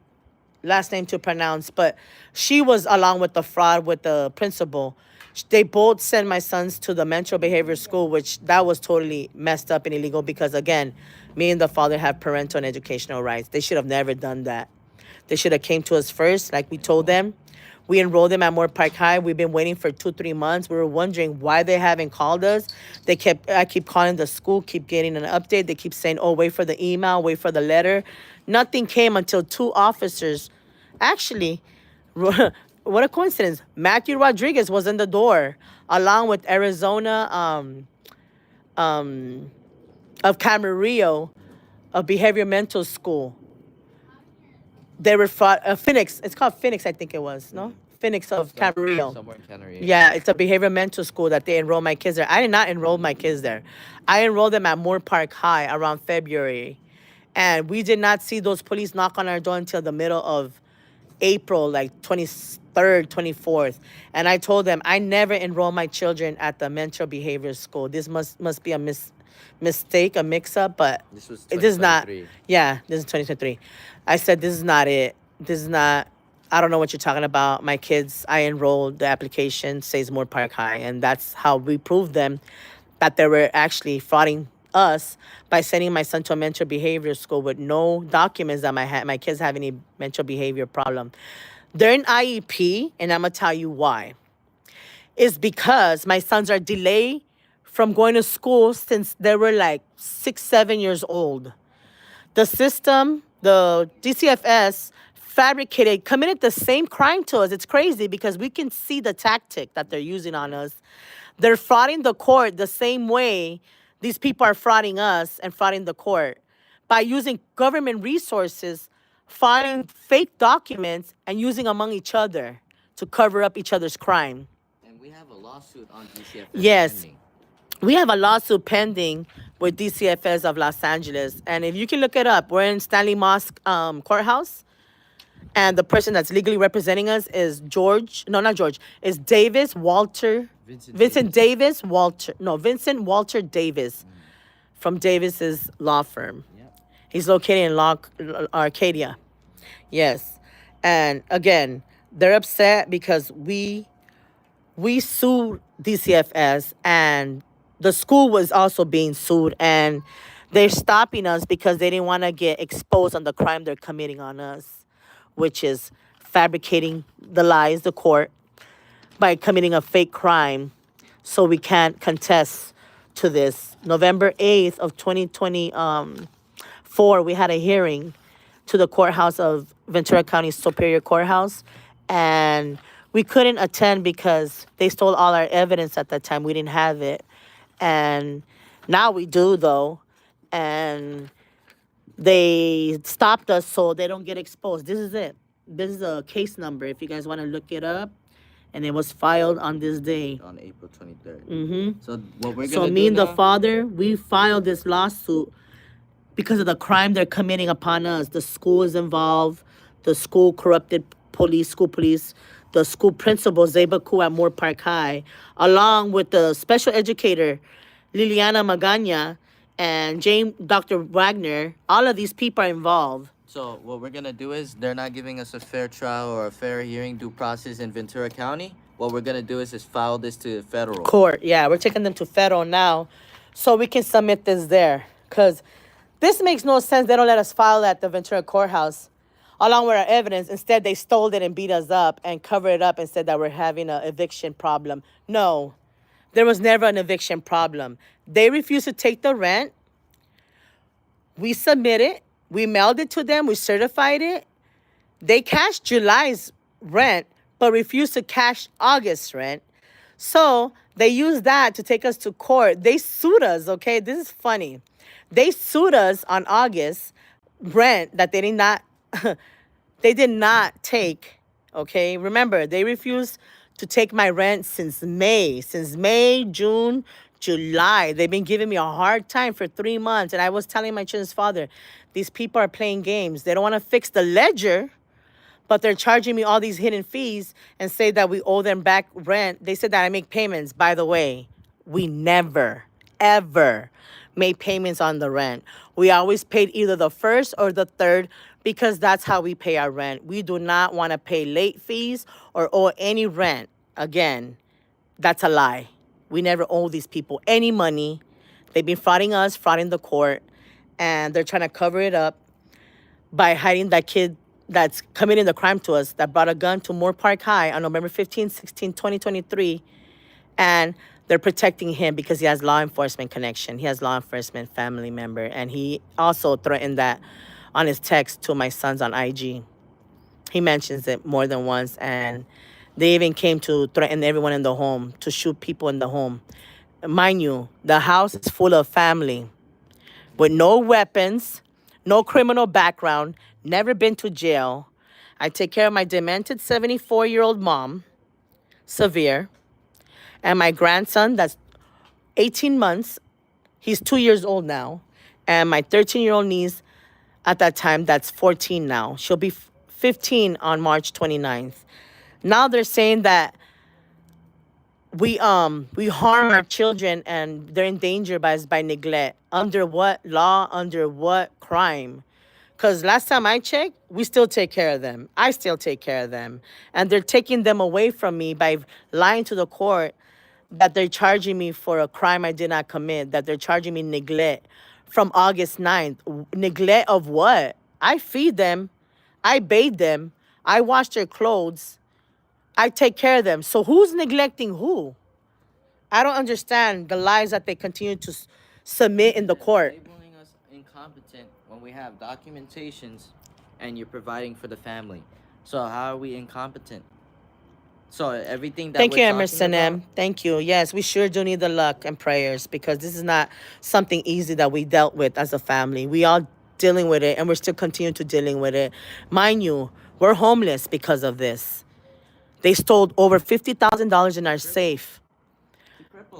last name to pronounce, but she was along with the fraud with the principal. They both sent my sons to the mental behavior school, which that was totally messed up and illegal because, again, me and the father have parental and educational rights. They should have never done that. They should have came to us first, like we told them. We enrolled them at Moore Park High. We've been waiting for 2-3 months. We were wondering why they haven't called us. I keep calling the school, keep getting an update. They keep saying, oh, wait for the email, wait for the letter. Nothing came until 2 officers. Actually, what a coincidence. Matthew Rodriguez was in the door along with Arizona of Camarillo, a behavior mental school. They were Phoenix. It's called Phoenix, I think it was, no? Phoenix of Camarillo. Somewhere in Camarillo. Yeah, it's a behavior mental school that they enroll my kids there. I did not enroll my kids there. I enrolled them at Moore Park High around February. And we did not see those police knock on our door until the middle of April, like 23rd, 24th. And I told them, I never enroll my children at the mental behavior school. This must be a mistake, a mix-up, but This was it is not. 2023. Yeah, this is 2023. I said, this is not it. This is not, I don't know what you're talking about. My kids, I enrolled, the application says Moore Park High, and that's how we proved them that they were actually frauding us by sending my son to a mental behavior school with no documents that my kids have any mental behavior problem. They're in IEP, and I'm going to tell you why. It's because my sons are delayed from going to school since they were like 6-7 years old. The system, the DCFS, committed the same crime to us. It's crazy because we can see the tactic that they're using on us. They're frauding the court the same way these people are frauding us and frauding the court by using government resources, filing fake documents, and using among each other to cover up each other's crime. And we have a lawsuit on DCFS. Yes. pending. We have a lawsuit pending with DCFS of Los Angeles. And if you can look it up, we're in Stanley Moss Courthouse. And the person that's legally representing us is is Davis Walter. Vincent Walter Davis from Davis's law firm. Yep. He's located in Arcadia. Yes. And again, they're upset because we sued DCFS, and the school was also being sued, and they're stopping us because they didn't want to get exposed on the crime they're committing on us, which is fabricating the lies, the court, by committing a fake crime. So we can't contest to this. November 8th of 2024, we had a hearing to the courthouse of Ventura County Superior Courthouse, and we couldn't attend because they stole all our evidence at that time. We didn't have it. And now we do, though. And they stopped us so they don't get exposed. This is it. This is a case number if you guys want to look it up. And it was filed on this day. On April 23rd. Mm-hmm. So what we're gonna So do me and the now- father, we filed this lawsuit because of the crime they're committing upon us. The school is involved. The school corrupted school police, the school principal, Zeba Ku at Moore Park High, along with the special educator, Liliana Magana, and Dr. Wagner. All of these people are involved. So what we're gonna do is they're not giving us a fair trial or a fair hearing due process in Ventura County. What we're gonna do is just file this to federal. Court, yeah, we're taking them to federal now so we can submit this there. Because this makes no sense. They don't let us file at the Ventura Courthouse along with our evidence. Instead, they stole it and beat us up and covered it up and said that we're having an eviction problem. No, there was never an eviction problem. They refused to take the rent. We submitted. We mailed it to them. We certified it. They cashed July's rent, but refused to cash August's rent. So they used that to take us to court. They sued us, okay? This is funny. They sued us on August rent that they did not take, okay? Remember, they refused to take my rent since May. Since May, June, July. They've been giving me a hard time for 3 months. And I was telling my children's father, these people are playing games. They don't want to fix the ledger, but they're charging me all these hidden fees and say that we owe them back rent. They said that I make payments. By the way, we never, ever made payments on the rent. We always paid either the first or the third because that's how we pay our rent. We do not want to pay late fees or owe any rent. Again, that's a lie. We never owe these people any money. They've been frauding us, frauding the court, and they're trying to cover it up by hiding that kid that's committing the crime to us, that brought a gun to Moore Park High on November 15, 16, 2023. And they're protecting him because he has law enforcement connection. He has law enforcement family member. And he also threatened that on his text to my sons on IG. He mentions it more than once. And they even came to threaten everyone in the home, to shoot people in the home. Mind you, the house is full of family with no weapons, no criminal background, never been to jail. I take care of my demented 74-year-old mom, severe, and my grandson that's 18 months. He's 2 years old now. And my 13-year-old niece at that time, that's 14 now. She'll be 15 on March 29th. Now they're saying that we harm our children and they're in danger by neglect. Under what law? Under what crime? Because last time I checked, we still take care of them. I still take care of them. And they're taking them away from me by lying to the court that they're charging me for a crime I did not commit, that they're charging me neglect from August 9th. Neglect of what? I feed them. I bathe them. I wash their clothes. I take care of them. So who's neglecting who? I don't understand the lies that they continue to submit in the court. Labeling us incompetent when we have documentations and you're providing for the family. So how are we incompetent? So everything that Thank you, we're Emerson talking M. about, Thank you. Yes, we sure do need the luck and prayers because this is not something easy that we dealt with as a family. We all dealing with it and we're still continuing to dealing with it. Mind you, we're homeless because of this. They stole over $50,000 in our safe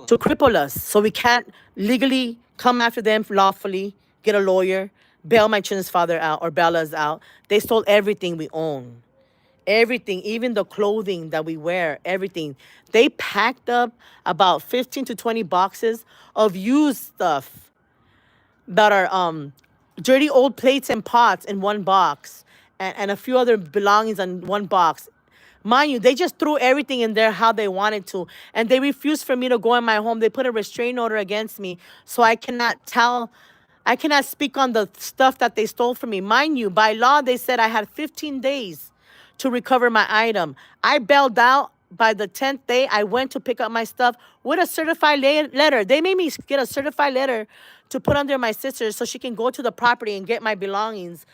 to cripple us. So we can't legally come after them lawfully, get a lawyer, bail my children's father out or bail us out. They stole everything we own. Everything, even the clothing that we wear, everything. They packed up about 15 to 20 boxes of used stuff that are dirty old plates and pots in one box and a few other belongings in one box. Mind you, they just threw everything in there how they wanted to. And they refused for me to go in my home. They put a restraining order against me. So I cannot speak on the stuff that they stole from me. Mind you, by law, they said I had 15 days to recover my item. I bailed out by the 10th day. I went to pick up my stuff with a certified letter. They made me get a certified letter to put under my sister so she can go to the property and get my belongings,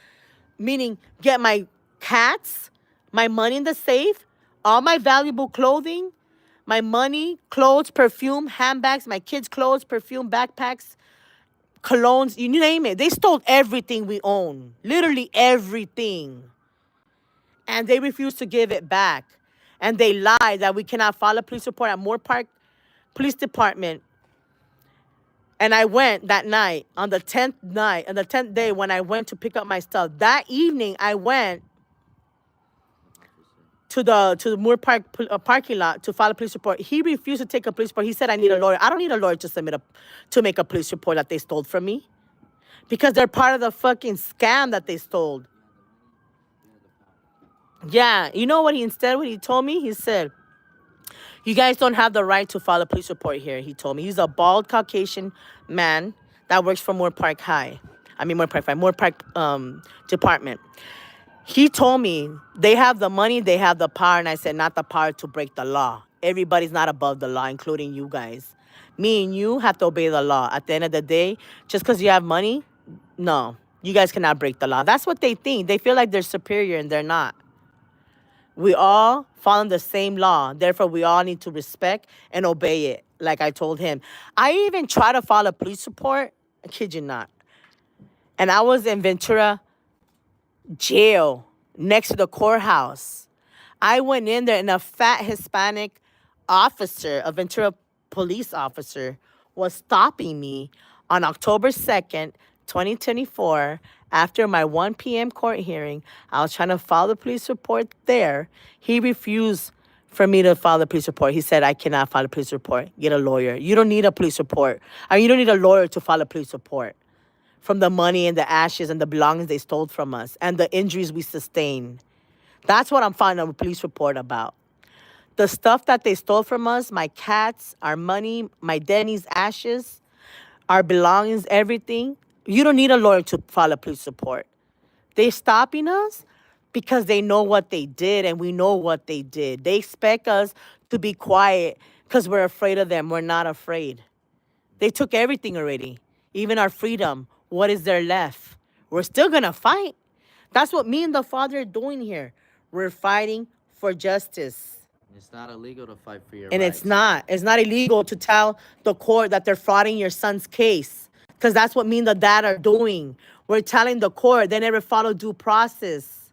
meaning get my cats, my money in the safe, all my valuable clothing, my money, clothes, perfume, handbags, my kids' clothes, perfume, backpacks, colognes, you name it. They stole everything we own, literally everything. And they refused to give it back. And they lied that we cannot file a police report at Moore Park Police Department. And I went that night, on the 10th day when I went to pick up my stuff. That evening, I went to the Moore Park parking lot to file a police report. He refused to take a police report. He said, I need a lawyer. I don't need a lawyer to make a police report that they stole from me. Because they're part of the fucking scam that they stole. Yeah, you know what he told me? He said, you guys don't have the right to file a police report here, he told me. He's a bald Caucasian man that works for Moore Park Department. He told me they have the money, they have the power, and I said, not the power to break the law. Everybody's not above the law, including you guys. Me and you have to obey the law. At the end of the day, just because you have money, no, you guys cannot break the law. That's what they think. They feel like they're superior, and they're not. We all follow the same law. Therefore, we all need to respect and obey it, like I told him. I even tried to file a police report. I kid you not. And I was in Ventura jail next to the courthouse. I went in there and a fat Hispanic officer, a Ventura police officer, was stopping me on October 2nd, 2024, after my 1 p.m. court hearing. I was trying to file the police report there. He refused for me to file the police report. He said, I cannot file a police report. Get a lawyer. You don't need a police report. I mean, you don't need a lawyer to file a police report from the money and the ashes and the belongings they stole from us and the injuries we sustained. That's what I'm filing a police report about. The stuff that they stole from us, my cats, our money, my Denny's ashes, our belongings, everything. You don't need a lawyer to file a police report. They're stopping us because they know what they did and we know what they did. They expect us to be quiet because we're afraid of them. We're not afraid. They took everything already, even our freedom. What is there left? We're still going to fight. That's what me and the Father are doing here. We're fighting for justice. It's not illegal to fight for your And rights. it's not. It's not illegal to tell the court that they're frauding your son's case. Because that's what me and the dad are doing. We're telling the court they never follow due process.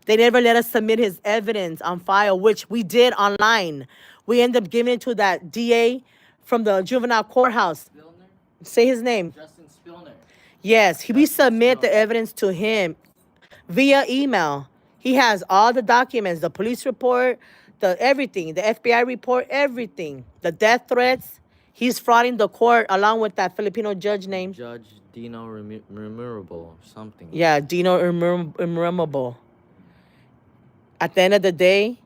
They never let us submit his evidence on file, which we did online. We ended up giving it to that DA from the juvenile courthouse. Spillner? Say his name. Justin Spillner. Yes, we submit the evidence to him via email. He has all the documents, the police report, the everything, the FBI report, everything, the death threats. He's frauding the court along with that Filipino judge name. Judge Dino Memorable something. Yeah, Dino Immermable. At the end of the day,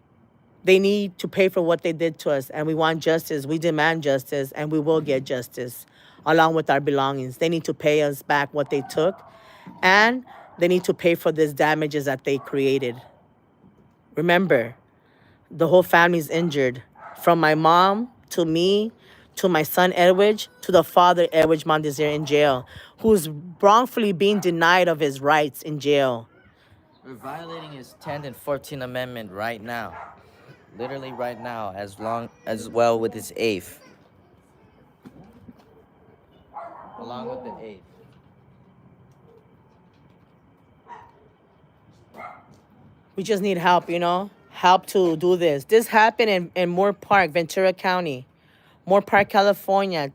they need to pay for what they did to us, and we want justice. We demand justice, and we will get justice along with our belongings. They need to pay us back what they took, and they need to pay for these damages that they created. Remember, the whole family's injured, from my mom to me to my son Edwidge to the father Edwidge Montesir in jail, who's wrongfully being denied of his rights in jail. We're violating his 10th and 14th Amendment right now. Literally right now, as well with his 8th. Along with the 8th. We just need help, help to do this. This happened in Moore Park, Ventura County. Moore Park, California.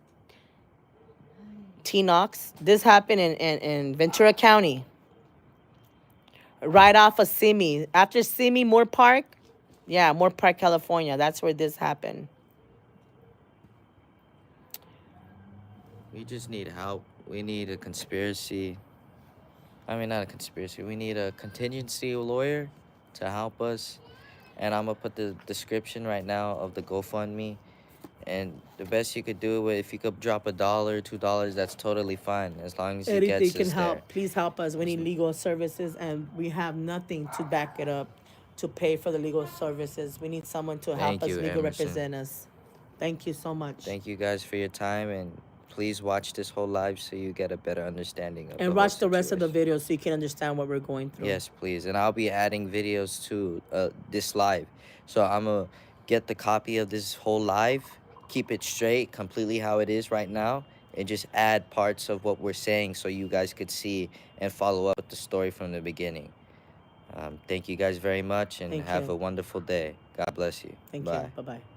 T. Knox. This happened in Ventura County. Right off of Simi. After Simi, Moore Park. Yeah, Moore Park, California. That's where this happened. We just need help. We need a conspiracy. I mean, not a conspiracy. We need a contingency lawyer to help us. And I'm going to put the description right now of the GoFundMe. And the best you could do, if you could drop $1, $2, that's totally fine. As long as you get Anything can us help. there. Please help us. We need legal services, and we have nothing to back it up to pay for the legal services. We need someone to help Thank us you, legal Emerson. represent us. Thank you so much. Thank you guys for your time, and please watch this whole live so you get a better understanding of And the watch whole the rest of the situation. video so you can understand what we're going through. Yes, please. And I'll be adding videos to this live. So I'm going to get the copy of this whole live, keep it straight, completely how it is right now, and just add parts of what we're saying so you guys could see and follow up with the story from the beginning. Thank you guys very much, and have a wonderful day. God bless you. Thank Bye. you. Bye-bye.